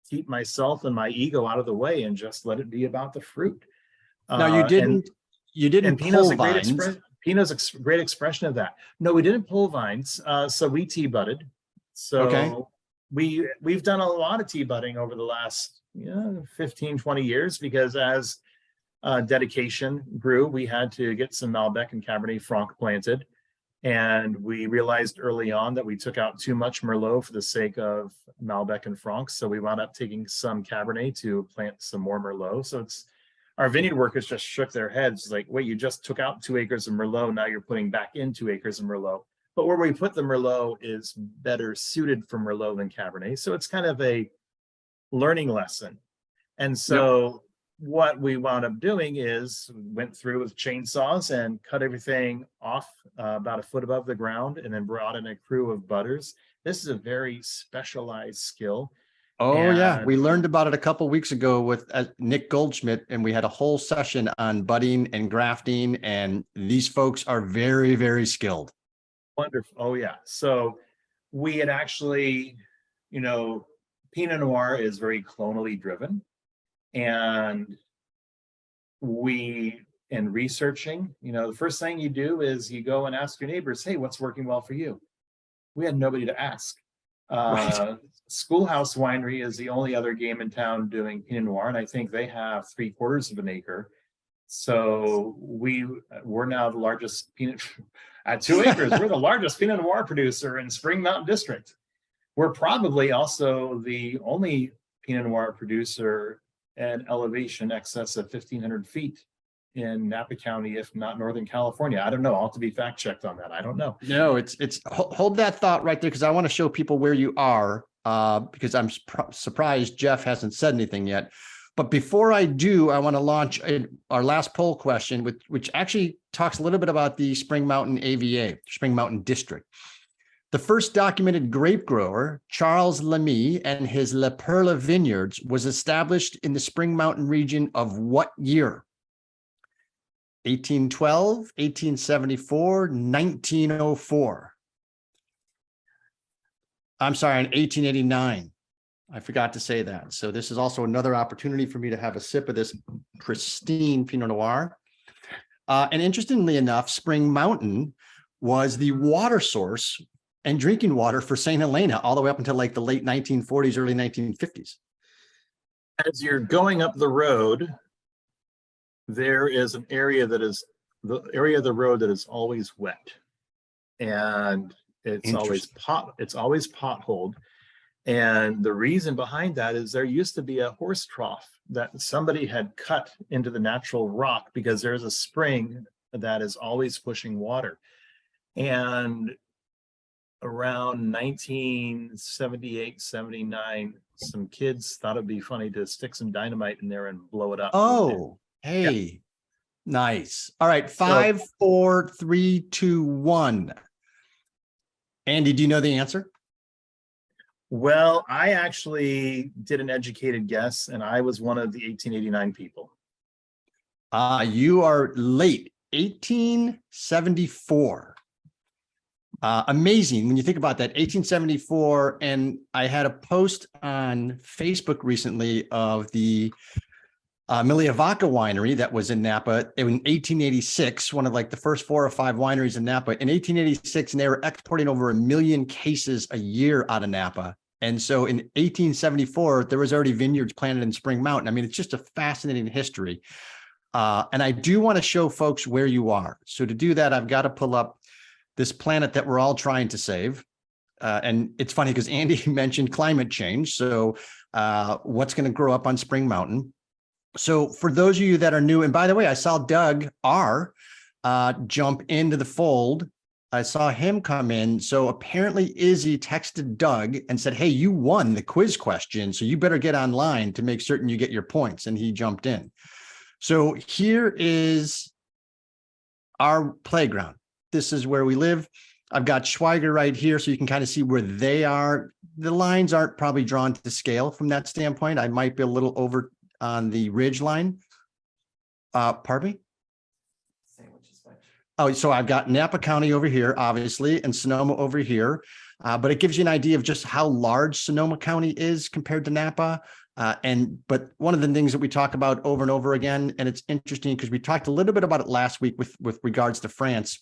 keep myself and my ego out of the way and just let it be about the fruit. Now you didn't Pinot's pull vines. Pinot's a great expression of that. No, we didn't pull vines. So we tea budded. So okay. We've done a lot of tea budding over the last 15, 20 years, because as dedication grew, we had to get some Malbec and Cabernet Franc planted. And we realized early on that we took out too much Merlot for the sake of Malbec and Franc. So we wound up taking some Cabernet to plant some more Merlot. So our vineyard workers just shook their heads like, wait, you just took out 2 acres of Merlot. Now you're putting back in 2 acres of Merlot. But where we put the Merlot is better suited for Merlot than Cabernet. So it's kind of a learning lesson. And so what we wound up doing is went through with chainsaws and cut everything off about a foot above the ground, and then brought in a crew of budders. This is a very specialized skill. Oh, yeah. We learned about it a couple of weeks ago with Nick Goldschmidt, and we had a whole session on budding and grafting. And these folks are very, very skilled. Wonderful. Oh, yeah. So we had actually, Pinot Noir is very clonally driven. And in researching, the first thing you do is you go and ask your neighbors, hey, what's working well for you? We had nobody to ask. Right. Schoolhouse Winery is the only other game in town doing Pinot Noir, and I think they have 3/4 of an acre. So we're now the largest Pinot at 2 acres. We're the largest Pinot Noir producer in Spring Mountain District. We're probably also the only Pinot Noir producer at elevation excess of 1,500 feet in Napa County, if not Northern California. I don't know. I'll have to be fact checked on that. I don't know. No, hold that thought right there, because I want to show people where you are, because I'm surprised Jeff hasn't said anything yet. But before I do, I want to launch our last poll question, which actually talks a little bit about the Spring Mountain AVA, Spring Mountain District. The first documented grape grower, Charles Lamy, and his La Perla Vineyards was established in the Spring Mountain region of what year? 1812, 1874, 1904. I'm sorry, in 1889. I forgot to say that. So this is also another opportunity for me to have a sip of this pristine Pinot Noir. And interestingly enough, Spring Mountain was the water source and drinking water for St. Helena all the way up until like the late 1940s, early 1950s. As you're going up the road, there is an area that is the area of the road that is always wet, and it's always potholed. And the reason behind that is there used to be a horse trough that somebody had cut into the natural rock, because there's a spring that is always pushing water. And around 1978, 79, some kids thought it'd be funny to stick some dynamite in there and blow it up. Oh, hey, yeah. Nice. All right, 5, 4, 3, 2, 1. Andy, do you know the answer? Well, I actually did an educated guess, and I was one of the 1889 people. You are late, 1874. Amazing when you think about that, 1874. And I had a post on Facebook recently of the Miliavaca winery that was in Napa in 1886, one of like the first 4 or 5 wineries in Napa in 1886, and they were exporting over 1 million cases a year out of Napa. And so in 1874, there was already vineyards planted in Spring Mountain. I mean, it's just a fascinating history. And I do want to show folks where you are. So to do that, I've got to pull up this planet that we're all trying to save. And it's funny because Andy mentioned climate change. So what's going to grow up on Spring Mountain? So for those of you that are new, and by the way, I saw Doug R jump into the fold. I saw him come in. So apparently Izzy texted Doug and said, hey, you won the quiz question, so you better get online to make certain you get your points. And he jumped in. So here is our playground. This is where we live. I've got Schweiger right here, so you can kind of see where they are. The lines aren't probably drawn to scale from that standpoint. I might be a little over on the ridge line. Pardon me? Oh, so I've got Napa County over here, obviously, and Sonoma over here. But it gives you an idea of just how large Sonoma County is compared to Napa. But one of the things that we talk about over and over again, and it's interesting because we talked a little bit about it last week with regards to France.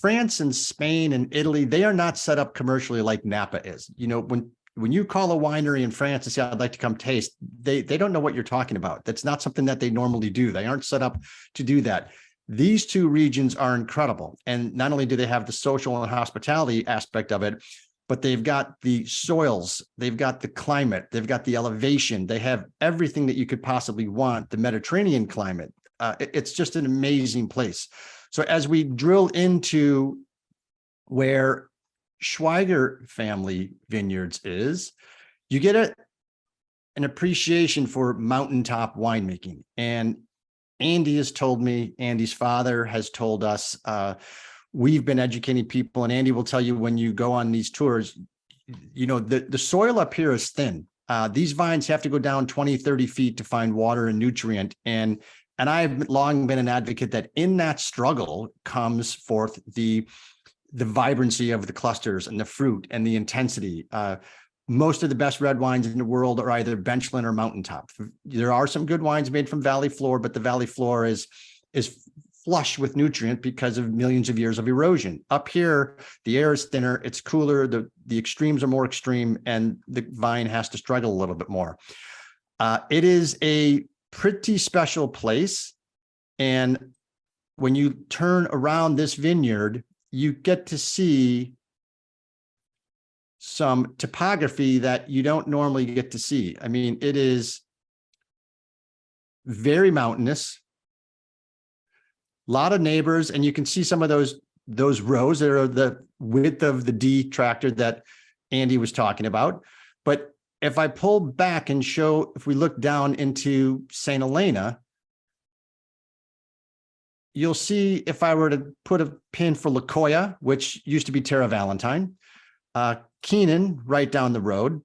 France and Spain and Italy, they are not set up commercially like Napa is. You know, when you call a winery in France and say, I'd like to come taste, they don't know what you're talking about. That's not something that they normally do. They aren't set up to do that. These two regions are incredible. And not only do they have the social and hospitality aspect of it, but they've got the soils, they've got the climate, they've got the elevation, they have everything that you could possibly want, the Mediterranean climate. It's just an amazing place. So as we drill into where Schweiger family vineyards is, you get an appreciation for mountaintop winemaking. And Andy has told me, Andy's father has told us, we've been educating people, and Andy will tell you when you go on these tours, you know, the soil up here is thin. These vines have to go down 20, 30 feet to find water and nutrient. And I've long been an advocate that in that struggle comes forth the vibrancy of the clusters and the fruit and the intensity. most of the best red wines in the world are either benchland or mountaintop. There are some good wines made from valley floor, but the valley floor is flush with nutrient because of millions of years of erosion. Up here, the air is thinner, it's cooler, the extremes are more extreme, and the vine has to struggle a little bit more. It is a pretty special place. And when you turn around this vineyard, you get to see some topography that you don't normally get to see. I mean, it is very mountainous, a lot of neighbors, and you can see some of those rows that are the width of the D tractor that Andy was talking about. But if I pull back and show, if we look down into St. Helena, you'll see, if I were to put a pin for La Jolla, which used to be Terra Valentine, Keenan right down the road,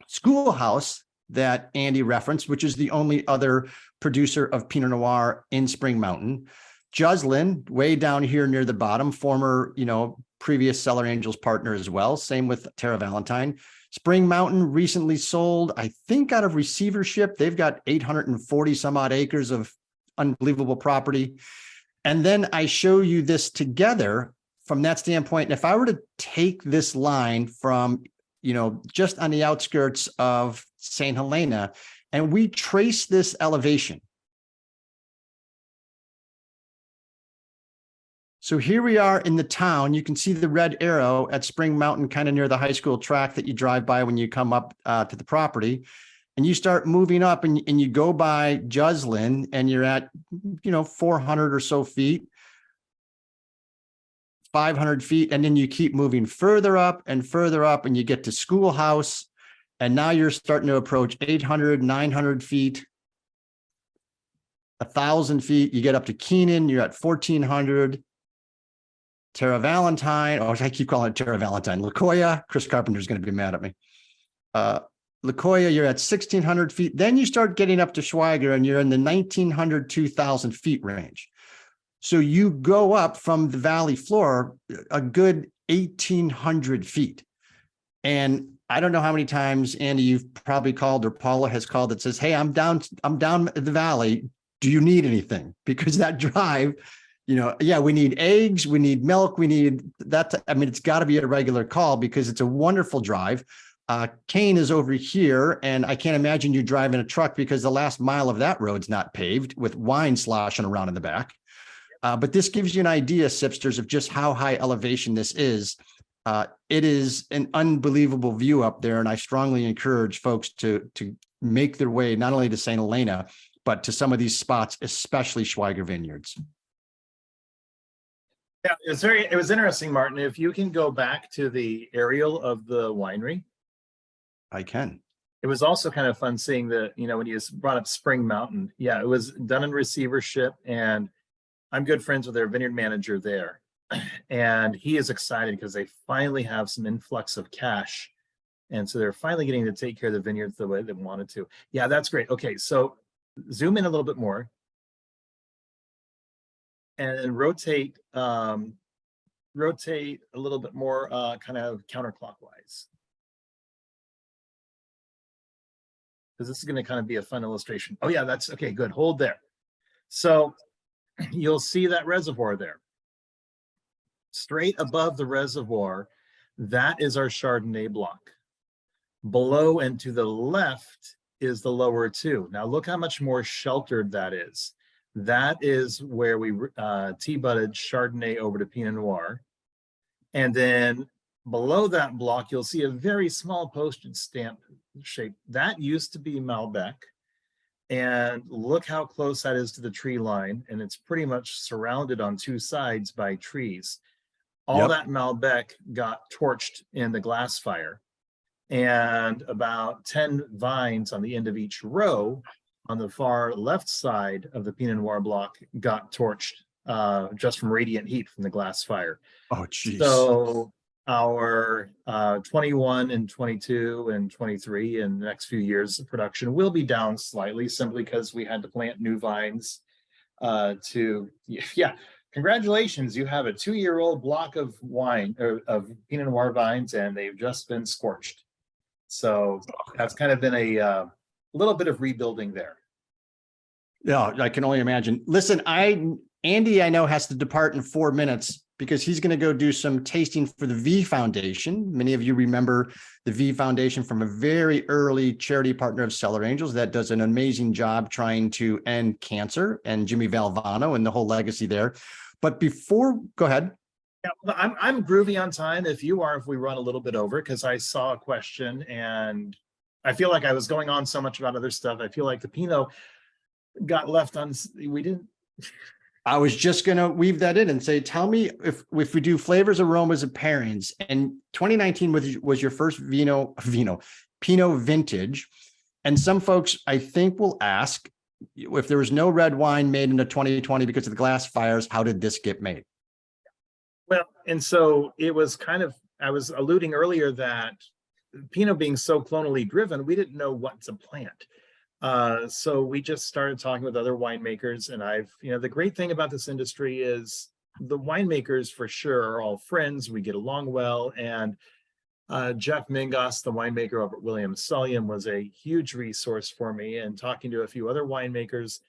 Schoolhouse that Andy referenced, which is the only other producer of Pinot Noir in Spring Mountain, Juslin way down here near the bottom, former, previous Cellar Angels partner as well. Same with Terra Valentine. Spring Mountain recently sold, I think, out of receivership. They've got 840 some odd acres of unbelievable property. And then I show you this together from that standpoint. And if I were to take this line from, just on the outskirts of St. Helena, and we trace this elevation. So here we are in the town. You can see the red arrow at Spring Mountain, kind of near the high school track that you drive by when you come up to the property. And you start moving up and you go by Juslin, and you're at, 400 or so feet, 500 feet. And then you keep moving further up, and you get to Schoolhouse. And now you're starting to approach 800, 900 feet, 1,000 feet. You get up to Keenan, you're at 1,400. Terra Valentine, I keep calling it Terra Valentine. La Jolla, Chris Carpenter's going to be mad at me. La Jolla, you're at 1,600 feet. Then you start getting up to Schweiger, and you're in the 1,900, 2,000 feet range. So you go up from the valley floor a good 1,800 feet. And I don't know how many times, Andy, you've probably called, or Paula has called, that says, hey, I'm down the valley. Do you need anything? Because that drive, we need eggs, we need milk, we need that. It's got to be a regular call because it's a wonderful drive. Cain is over here, and I can't imagine you driving a truck because the last mile of that road's not paved with wine sloshing around in the back. But this gives you an idea, Sipsters, of just how high elevation this is. It is an unbelievable view up there, and I strongly encourage folks to make their way not only to St. Helena, but to some of these spots, especially Schweiger Vineyards. Yeah, it was interesting, Martin. If you can go back to the aerial of the winery. I can. It was also kind of fun seeing when you brought up Spring Mountain. Yeah, it was done in receivership, and I'm good friends with their vineyard manager there. And he is excited because they finally have some influx of cash. And so they're finally getting to take care of the vineyards the way they wanted to. Yeah, that's great. Okay, so zoom in a little bit more. And rotate a little bit more kind of counterclockwise. Because this is going to kind of be a fun illustration. Oh yeah, that's okay, good. Hold there. So you'll see that reservoir there. Straight above the reservoir, that is our Chardonnay block. Below and to the left is the lower two. Now look how much more sheltered that is. That is where we tea-budded Chardonnay over to Pinot Noir. And then below that block, you'll see a very small postage stamp shape. That used to be Malbec. And look how close that is to the tree line. And it's pretty much surrounded on two sides by trees. All that Malbec got torched in the glass fire. And about 10 vines on the end of each row on the far left side of the Pinot Noir block got torched just from radiant heat from the glass fire. Oh, geez. So our 21 and 22 and 23 and the next few years of production will be down slightly simply because we had to plant new vines congratulations, you have a 2-year-old block of wine or of Pinot Noir vines, and they've just been scorched. So that's kind of been a little bit of rebuilding there. Yeah, I can only imagine. Listen, Andy, I know, has to depart in 4 minutes because he's going to go do some tasting for the V Foundation. Many of you remember the V Foundation from a very early charity partner of Cellar Angels that does an amazing job trying to end cancer, and Jimmy Valvano and the whole legacy there. But go ahead. Yeah, I'm groovy on time. If you are, if we run a little bit over, because I saw a question and I feel like I was going on so much about other stuff. I feel like the Pinot got left on. We didn't. I was just going to weave that in and say, tell me if we do flavors, aromas, and pairings. And 2019 was your first Pinot vintage. And some folks, I think, will ask, if there was no red wine made in the 2020 because of the glass fires, how did this get made? Well, and so it was kind of, I was alluding earlier that Pinot being so clonally driven, we didn't know what to plant. So we just started talking with other winemakers, and the great thing about this industry is the winemakers for sure are all friends. We get along well. And Jeff Mingos, the winemaker over at Williams Sullivan, was a huge resource for me. And talking to a few other winemakers,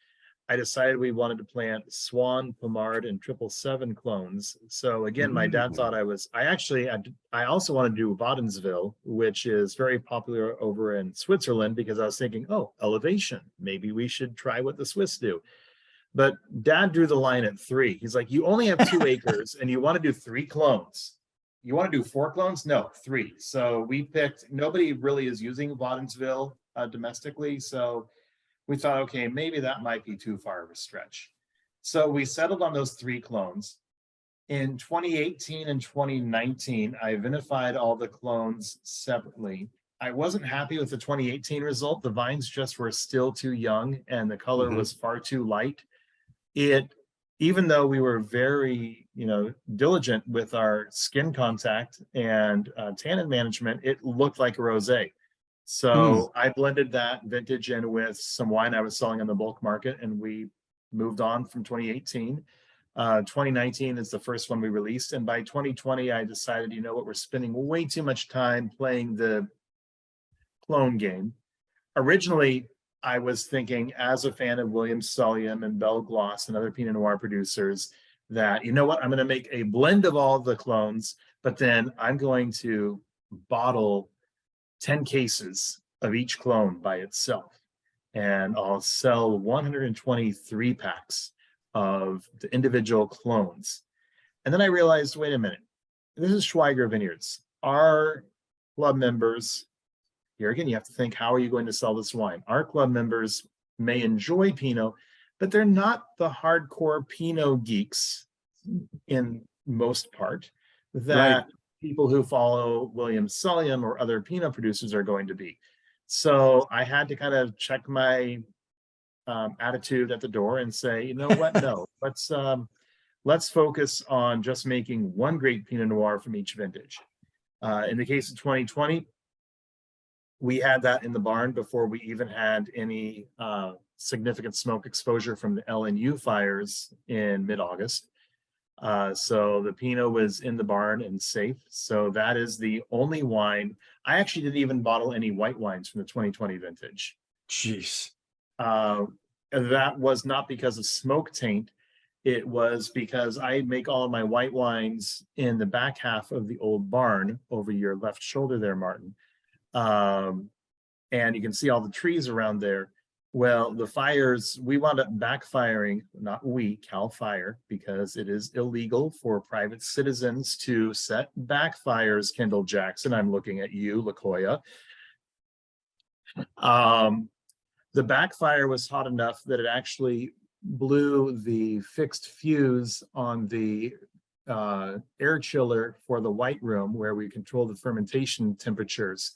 I decided we wanted to plant Swan, Pomard, and 777 clones. So again, my dad thought I also wanted to do Wadenswil, which is very popular over in Switzerland, because I was thinking, oh, elevation, maybe we should try what the Swiss do. But Dad drew the line at 3. He's like, you only have 2 acres and you want to do 3 clones. You want to do 4 clones? No, 3. So we picked, nobody really is using Wadenswil domestically. So we thought, okay, maybe that might be too far of a stretch. So we settled on those 3 clones. In 2018 and 2019, I vinified all the clones separately. I wasn't happy with the 2018 result. The vines just were still too young and the color was far too light. Even though we were very, diligent with our skin contact and tannin management, it looked like a rosé. So I blended that vintage in with some wine I was selling on the bulk market, and we moved on from 2018. 2019 is the first one we released. And by 2020, I decided, we're spending way too much time playing the clone game. Originally, I was thinking, as a fan of Williams Sullivan and Belle Gloss and other Pinot Noir producers, that, I'm going to make a blend of all the clones, but then I'm going to bottle 10 cases of each clone by itself. And I'll sell 123 packs of the individual clones. And then I realized, wait a minute, this is Schweiger Vineyards. Our club members, here again, you have to think, how are you going to sell this wine? Our club members may enjoy Pinot, but they're not the hardcore Pinot geeks in most part that people who follow Williams Sullivan or other Pinot producers are going to be. So I had to kind of check my attitude at the door and say, you know what, no, let's focus on just making one great Pinot Noir from each vintage. In the case of 2020, we had that in the barn before we even had any significant smoke exposure from the LNU fires in mid-August. So the Pinot was in the barn and safe. So that is the only wine. I actually didn't even bottle any white wines from the 2020 vintage. Jeez. That was not because of smoke taint. It was because I make all of my white wines in the back half of the old barn over your left shoulder there, Martin. And you can see all the trees around there. Well, the fires, we wound up backfiring, not we, Cal Fire, because it is illegal for private citizens to set backfires, Kendall Jackson. I'm looking at you, LaCoya. The backfire was hot enough that it actually blew the fixed fuse on the air chiller for the white room where we control the fermentation temperatures.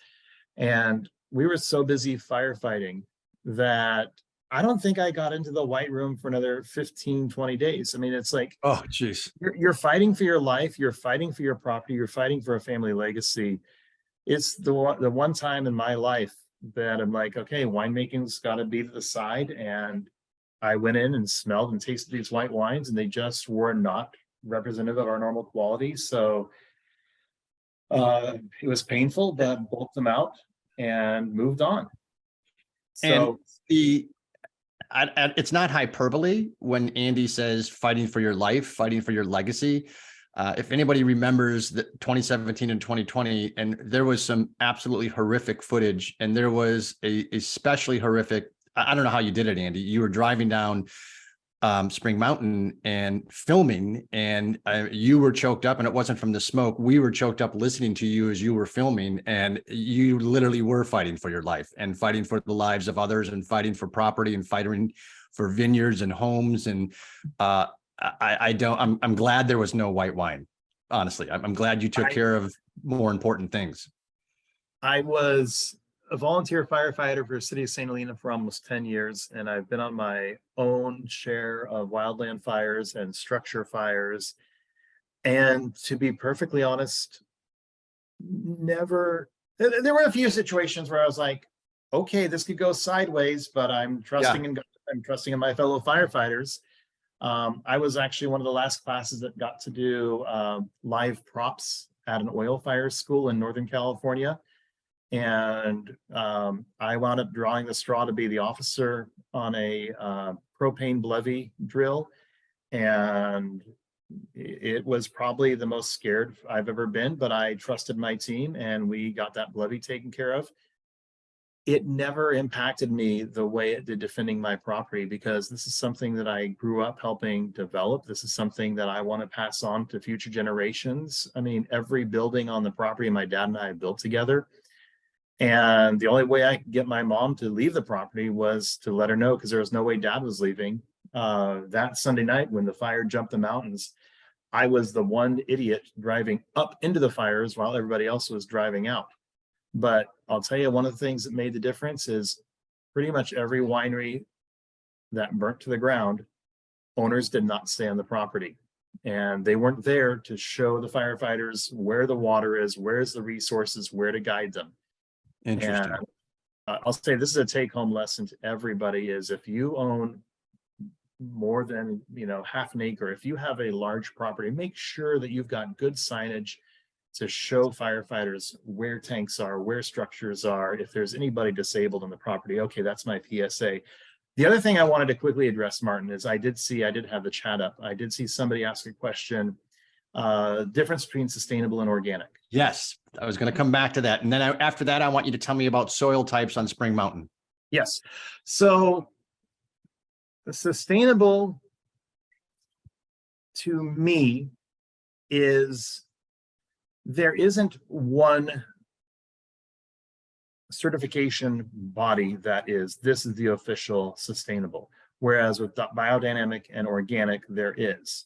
And we were so busy firefighting that I don't think I got into the white room for another 15, 20 days. I mean, it's like, oh, geez, you're fighting for your life. You're fighting for your property. You're fighting for a family legacy. It's the one time in my life that I'm like, okay, winemaking's got to be to the side. And I went in and smelled and tasted these white wines, and they just were not representative of our normal quality. So it was painful, but bulked them out. and moved on. And So it's not hyperbole when Andy says fighting for your life, fighting for your legacy. If anybody remembers the 2017 and 2020, and there was some absolutely horrific footage, and there was a especially horrific. I don't know how you did it, Andy. You were driving down Spring Mountain and filming, and you were choked up, and it wasn't from the smoke. We were choked up listening to you as you were filming, and you literally were fighting for your life and fighting for the lives of others and fighting for property and fighting for vineyards and homes. And I'm glad there was no white wine. Honestly, I'm glad you took care of more important things. I was a volunteer firefighter for the city of St. Helena for almost 10 years, and I've been on my own share of wildland fires and structure fires. And to be perfectly honest, there were a few situations where I was like, okay, this could go sideways, but I'm trusting in God, I'm trusting in my fellow firefighters. I was actually one of the last classes that got to do live props at an oil fire school in Northern California. And I wound up drawing the straw to be the officer on a propane levee drill. And it was probably the most scared I've ever been, but I trusted my team and we got that levee taken care of. It never impacted me the way it did defending my property, because this is something that I grew up helping develop. This is something that I want to pass on to future generations. I mean, every building on the property my dad and I built together. And the only way I could get my mom to leave the property was to let her know, because there was no way dad was leaving. That Sunday night when the fire jumped the mountains, I was the one idiot driving up into the fires while everybody else was driving out. But I'll tell you, one of the things that made the difference is pretty much every winery that burnt to the ground, owners did not stay on the property. And they weren't there to show the firefighters where the water is, where's the resources, where to guide them. Interesting. And I'll say this is a take-home lesson to everybody: is if you own more than half an acre, if you have a large property, make sure that you've got good signage to show firefighters where tanks are, where structures are, if there's anybody disabled on the property. Okay, that's my PSA. The other thing I wanted to quickly address, Martin, is I did have the chat up. I did see somebody ask a question, difference between sustainable and organic. Yes, I was going to come back to that. And then after that, I want you to tell me about soil types on Spring Mountain. Yes. So the sustainable to me is there isn't one certification body that is, this is the official sustainable. Whereas with biodynamic and organic, there is.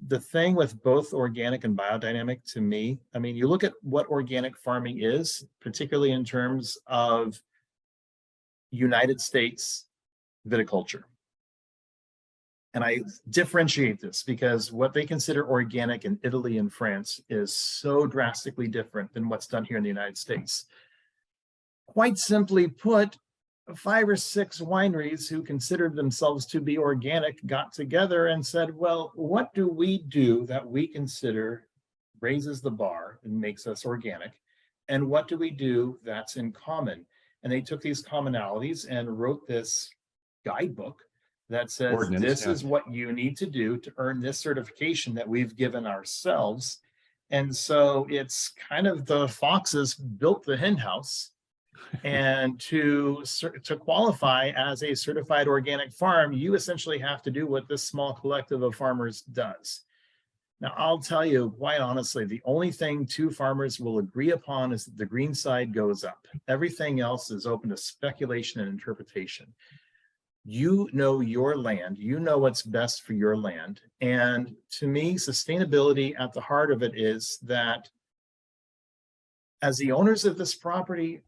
The thing with both organic and biodynamic, to me, I mean, you look at what organic farming is, particularly in terms of United States viticulture. And I differentiate this because what they consider organic in Italy and France is so drastically different than what's done here in the United States. Quite simply put, 5 or 6 wineries who considered themselves to be organic got together and said, well, what do we do that we consider raises the bar and makes us organic? And what do we do that's in common? And they took these commonalities and wrote this guidebook that says, this is what you need to do to earn this certification that we've given ourselves. And so it's kind of the foxes built the hen house. And to qualify as a certified organic farm, you essentially have to do what this small collective of farmers does. Now, I'll tell you, quite honestly, the only thing 2 farmers will agree upon is that the green side goes up. Everything else is open to speculation and interpretation. You know your land, you know what's best for your land. And to me, sustainability at the heart of it is that as the owners of this property,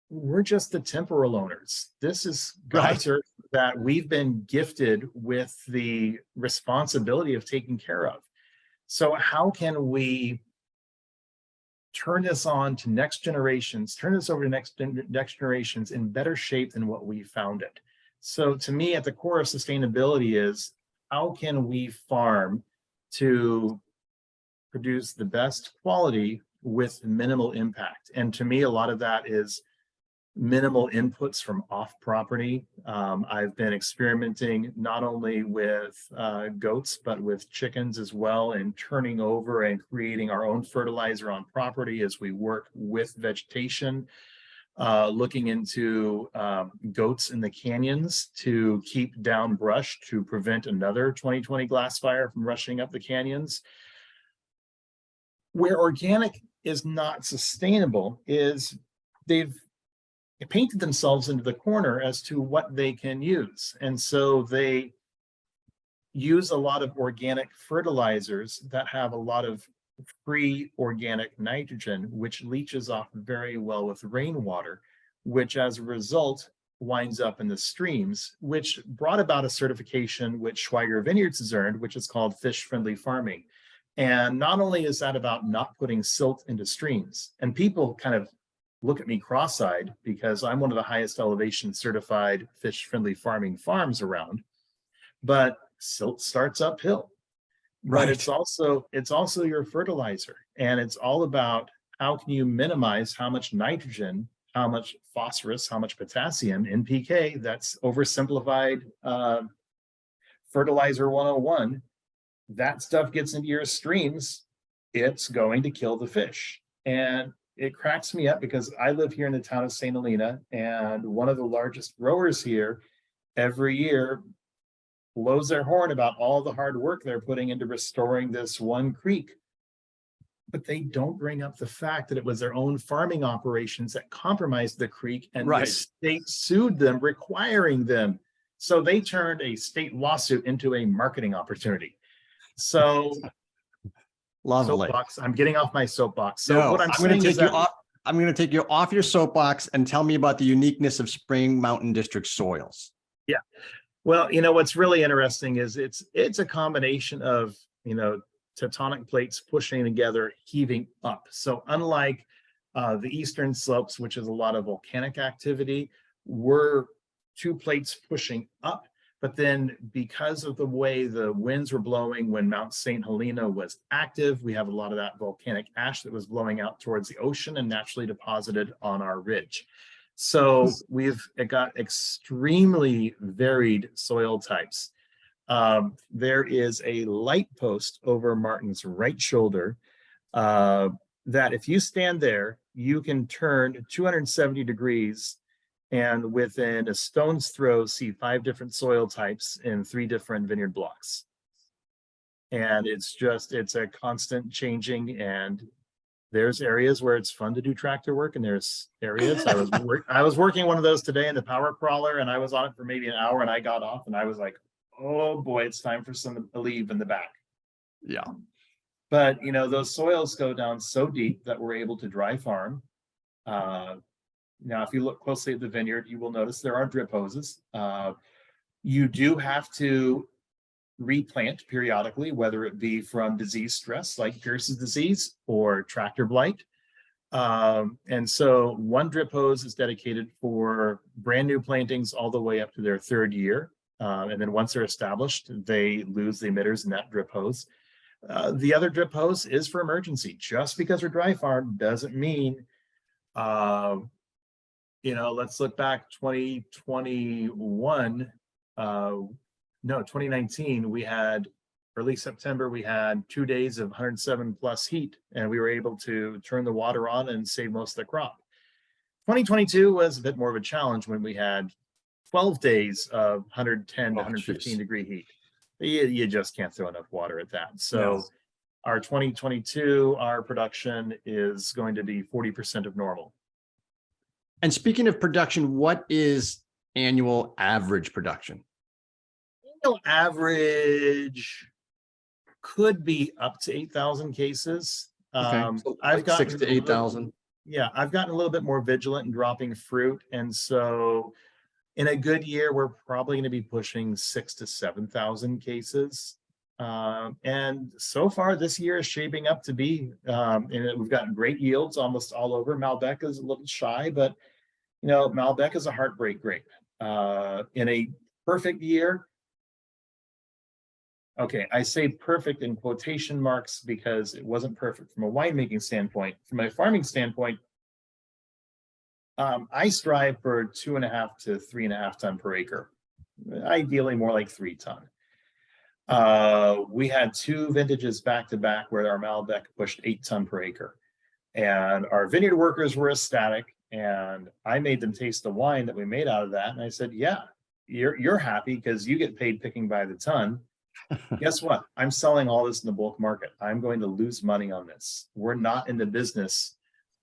we're just the temporal owners. This is God's earth that we've been gifted with the responsibility of taking care of. So how can we turn this on to next generations, turn this over to next generations in better shape than what we found it? So to me, at the core of sustainability is, how can we farm to produce the best quality with minimal impact. And to me, a lot of that is minimal inputs from off property. I've been experimenting not only with goats, but with chickens as well, and turning over and creating our own fertilizer on property as we work with vegetation, looking into goats in the canyons to keep down brush to prevent another 2020 glass fire from rushing up the canyons. Where organic is not sustainable is they've painted themselves into the corner as to what they can use. And so they use a lot of organic fertilizers that have a lot of free organic nitrogen, which leaches off very well with rainwater, which as a result winds up in the streams, which brought about a certification which Schweiger Vineyards has earned, which is called fish-friendly farming. And not only is that about not putting silt into streams, and people kind of look at me cross-eyed because I'm one of the highest elevation certified fish-friendly farming farms around, but silt starts uphill. Right. But it's also your fertilizer, and it's all about how can you minimize how much nitrogen, how much phosphorus, how much potassium, NPK. That's oversimplified fertilizer 101. That stuff gets into your streams, it's going to kill the fish. And it cracks me up because I live here in the town of St. Helena, and one of the largest growers here every year blows their horn about all the hard work they're putting into restoring this one creek. But they don't bring up the fact that it was their own farming operations that compromised the creek, and the state sued them, requiring them. So they turned a state lawsuit into a marketing opportunity. So lovely. Soapbox. I'm getting off my soapbox. So no, what I'm going to saying take you off. I'm going to take you off your soapbox and tell me about the uniqueness of Spring Mountain District soils. Yeah. Well, what's really interesting is it's a combination of, tectonic plates pushing together, heaving up. So unlike the eastern slopes, which is a lot of volcanic activity, we're two plates pushing up. But then because of the way the winds were blowing when Mount St. Helena was active, we have a lot of that volcanic ash that was blowing out towards the ocean and naturally deposited on our ridge. So we've got extremely varied soil types. There is a light post over Martin's right shoulder that if you stand there, you can turn 270 degrees and within a stone's throw see 5 different soil types in 3 different vineyard blocks. And it's a constant changing, and there's areas where it's fun to do tractor work, and there's areas I was working one of those today in the power crawler, and I was on it for maybe an hour, and I got off and I was like, oh boy, it's time for some leave in the back. Yeah. But those soils go down so deep that we're able to dry farm. Now, if you look closely at the vineyard, you will notice there are drip hoses. You do have to replant periodically, whether it be from disease stress like Pierce's disease or tractor blight. And so one drip hose is dedicated for brand new plantings all the way up to their 3rd year. And then once they're established, they lose the emitters in that drip hose. The other drip hose is for emergency. Just because we're dry farm doesn't mean, let's look back 2021. 2019, we had early September, we had 2 days of 107 plus heat, and we were able to turn the water on and save most of the crop. 2022 was a bit more of a challenge when we had 12 days of 110 to 115 degree heat. You just can't throw enough water at that. So our 2022, our production is going to be 40% of normal. And speaking of production, what is annual average production? Annual average could be up to 8,000 cases. Okay. So I've got 6,000 to 8,000. Yeah, I've gotten a little bit more vigilant in dropping fruit. And so in a good year, we're probably going to be pushing 6,000 to 7,000 cases. And so far this year is shaping up to be, and we've gotten great yields almost all over. Malbec is a little shy, but Malbec is a heartbreak grape. In a perfect year, Okay, I say perfect in quotation marks because it wasn't perfect from a winemaking standpoint. From a farming standpoint, I strive for 2.5 to 3.5 ton per acre, ideally more like 3 ton. We had 2 vintages back to back where our Malbec pushed 8 ton per acre, and our vineyard workers were ecstatic. And I made them taste the wine that we made out of that, and I said, "Yeah, you're happy because you get paid picking by the ton. Guess what? I'm selling all this in the bulk market. I'm going to lose money on this. We're not in the business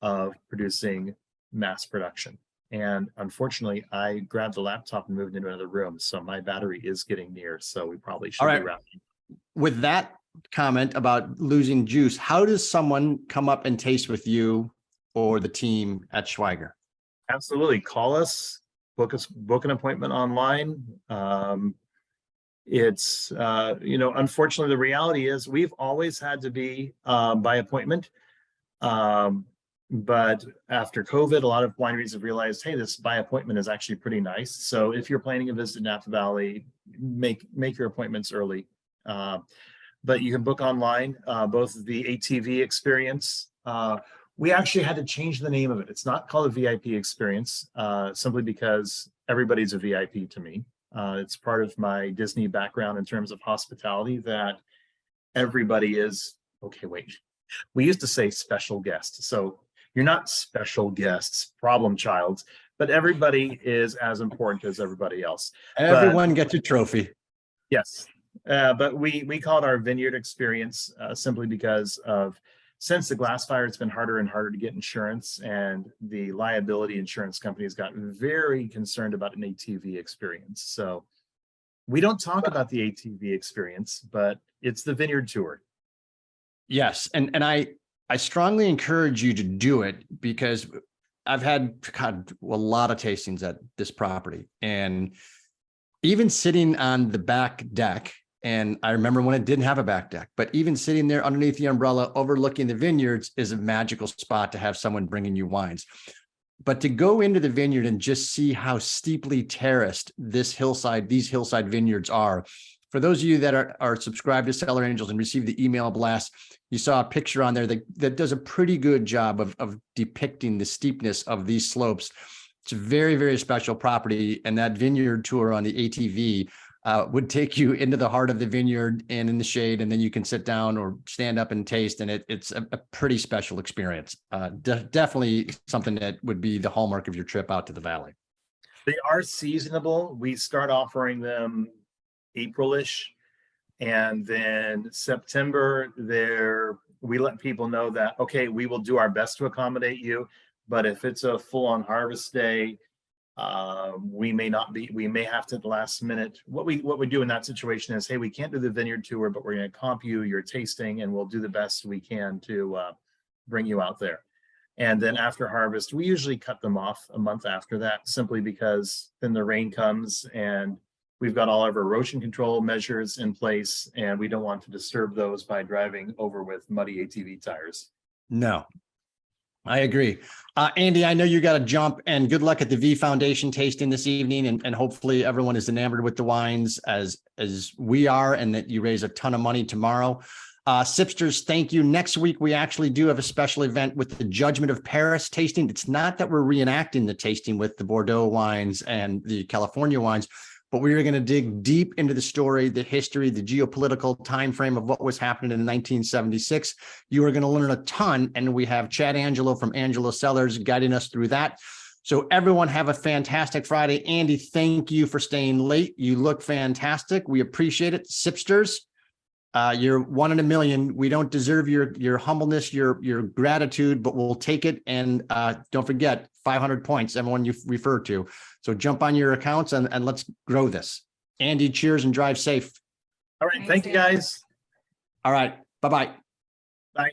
of producing mass production." And unfortunately, I grabbed the laptop and moved into another room. So my battery is getting near. So we probably should be wrapping. With that comment about losing juice, how does someone come up and taste with you or the team at Schweiger? Absolutely. Call us, book an appointment online. Unfortunately, the reality is we've always had to be by appointment. But after COVID, a lot of wineries have realized, hey, this by appointment is actually pretty nice. So if you're planning a visit to Napa Valley, make your appointments early. But you can book online, both the ATV experience. We actually had to change the name of it. It's not called a VIP experience, simply because everybody's a VIP to me. It's part of my Disney background in terms of hospitality that everybody is, okay, wait. We used to say special guest. So you're not special guests, problem childs, but everybody is as important as everybody else. Everyone gets a trophy. Yes. But we call it our vineyard experience simply because of, since the glass fire, it's been harder and harder to get insurance, and the liability insurance companies got very concerned about an ATV experience. So we don't talk about the ATV experience, but it's the vineyard tour. Yes. And I strongly encourage you to do it, because I've had a lot of tastings at this property, and even sitting on the back deck, and I remember when it didn't have a back deck, but even sitting there underneath the umbrella overlooking the vineyards is a magical spot to have someone bringing you wines. But to go into the vineyard and just see how steeply terraced these hillside vineyards are. For those of you that are subscribed to Cellar Angels and receive the email blast, you saw a picture on there that does a pretty good job of depicting the steepness of these slopes. It's a very, very special property. And that vineyard tour on the ATV would take you into the heart of the vineyard and in the shade, and then you can sit down or stand up and taste. And it's a pretty special experience. Definitely something that would be the hallmark of your trip out to the valley. They are seasonable. We start offering them April-ish, and then September we let people know that, okay, we will do our best to accommodate you, but if it's a full-on harvest day, we may have to at the last minute. What we do in that situation is, hey, we can't do the vineyard tour, but we're going to comp you your tasting, and we'll do the best we can to bring you out there. And then after harvest, we usually cut them off a month after that, simply because then the rain comes and we've got all of our erosion control measures in place, and we don't want to disturb those by driving over with muddy ATV tires. No, I agree. Andy, I know you got to jump, and good luck at the V Foundation tasting this evening. And hopefully everyone is enamored with the wines as we are, and that you raise a ton of money tomorrow. Sipsters, thank you. Next week, we actually do have a special event with the Judgment of Paris tasting. It's not that we're reenacting the tasting with the Bordeaux wines and the California wines, but we are going to dig deep into the story, the history, the geopolitical time frame of what was happening in 1976. You are going to learn a ton, and we have Chad Angelo from Angelo Cellars guiding us through that. So everyone have a fantastic Friday. Andy, thank you for staying late. You look fantastic. We appreciate it. Sipsters, you're one in a million. We don't deserve your humbleness, your gratitude, but we'll take it. And don't forget, 500 points, everyone you refer to. So jump on your accounts and let's grow this. Andy, cheers and drive safe. All right. Thank you, guys. All right. Bye-bye. Bye.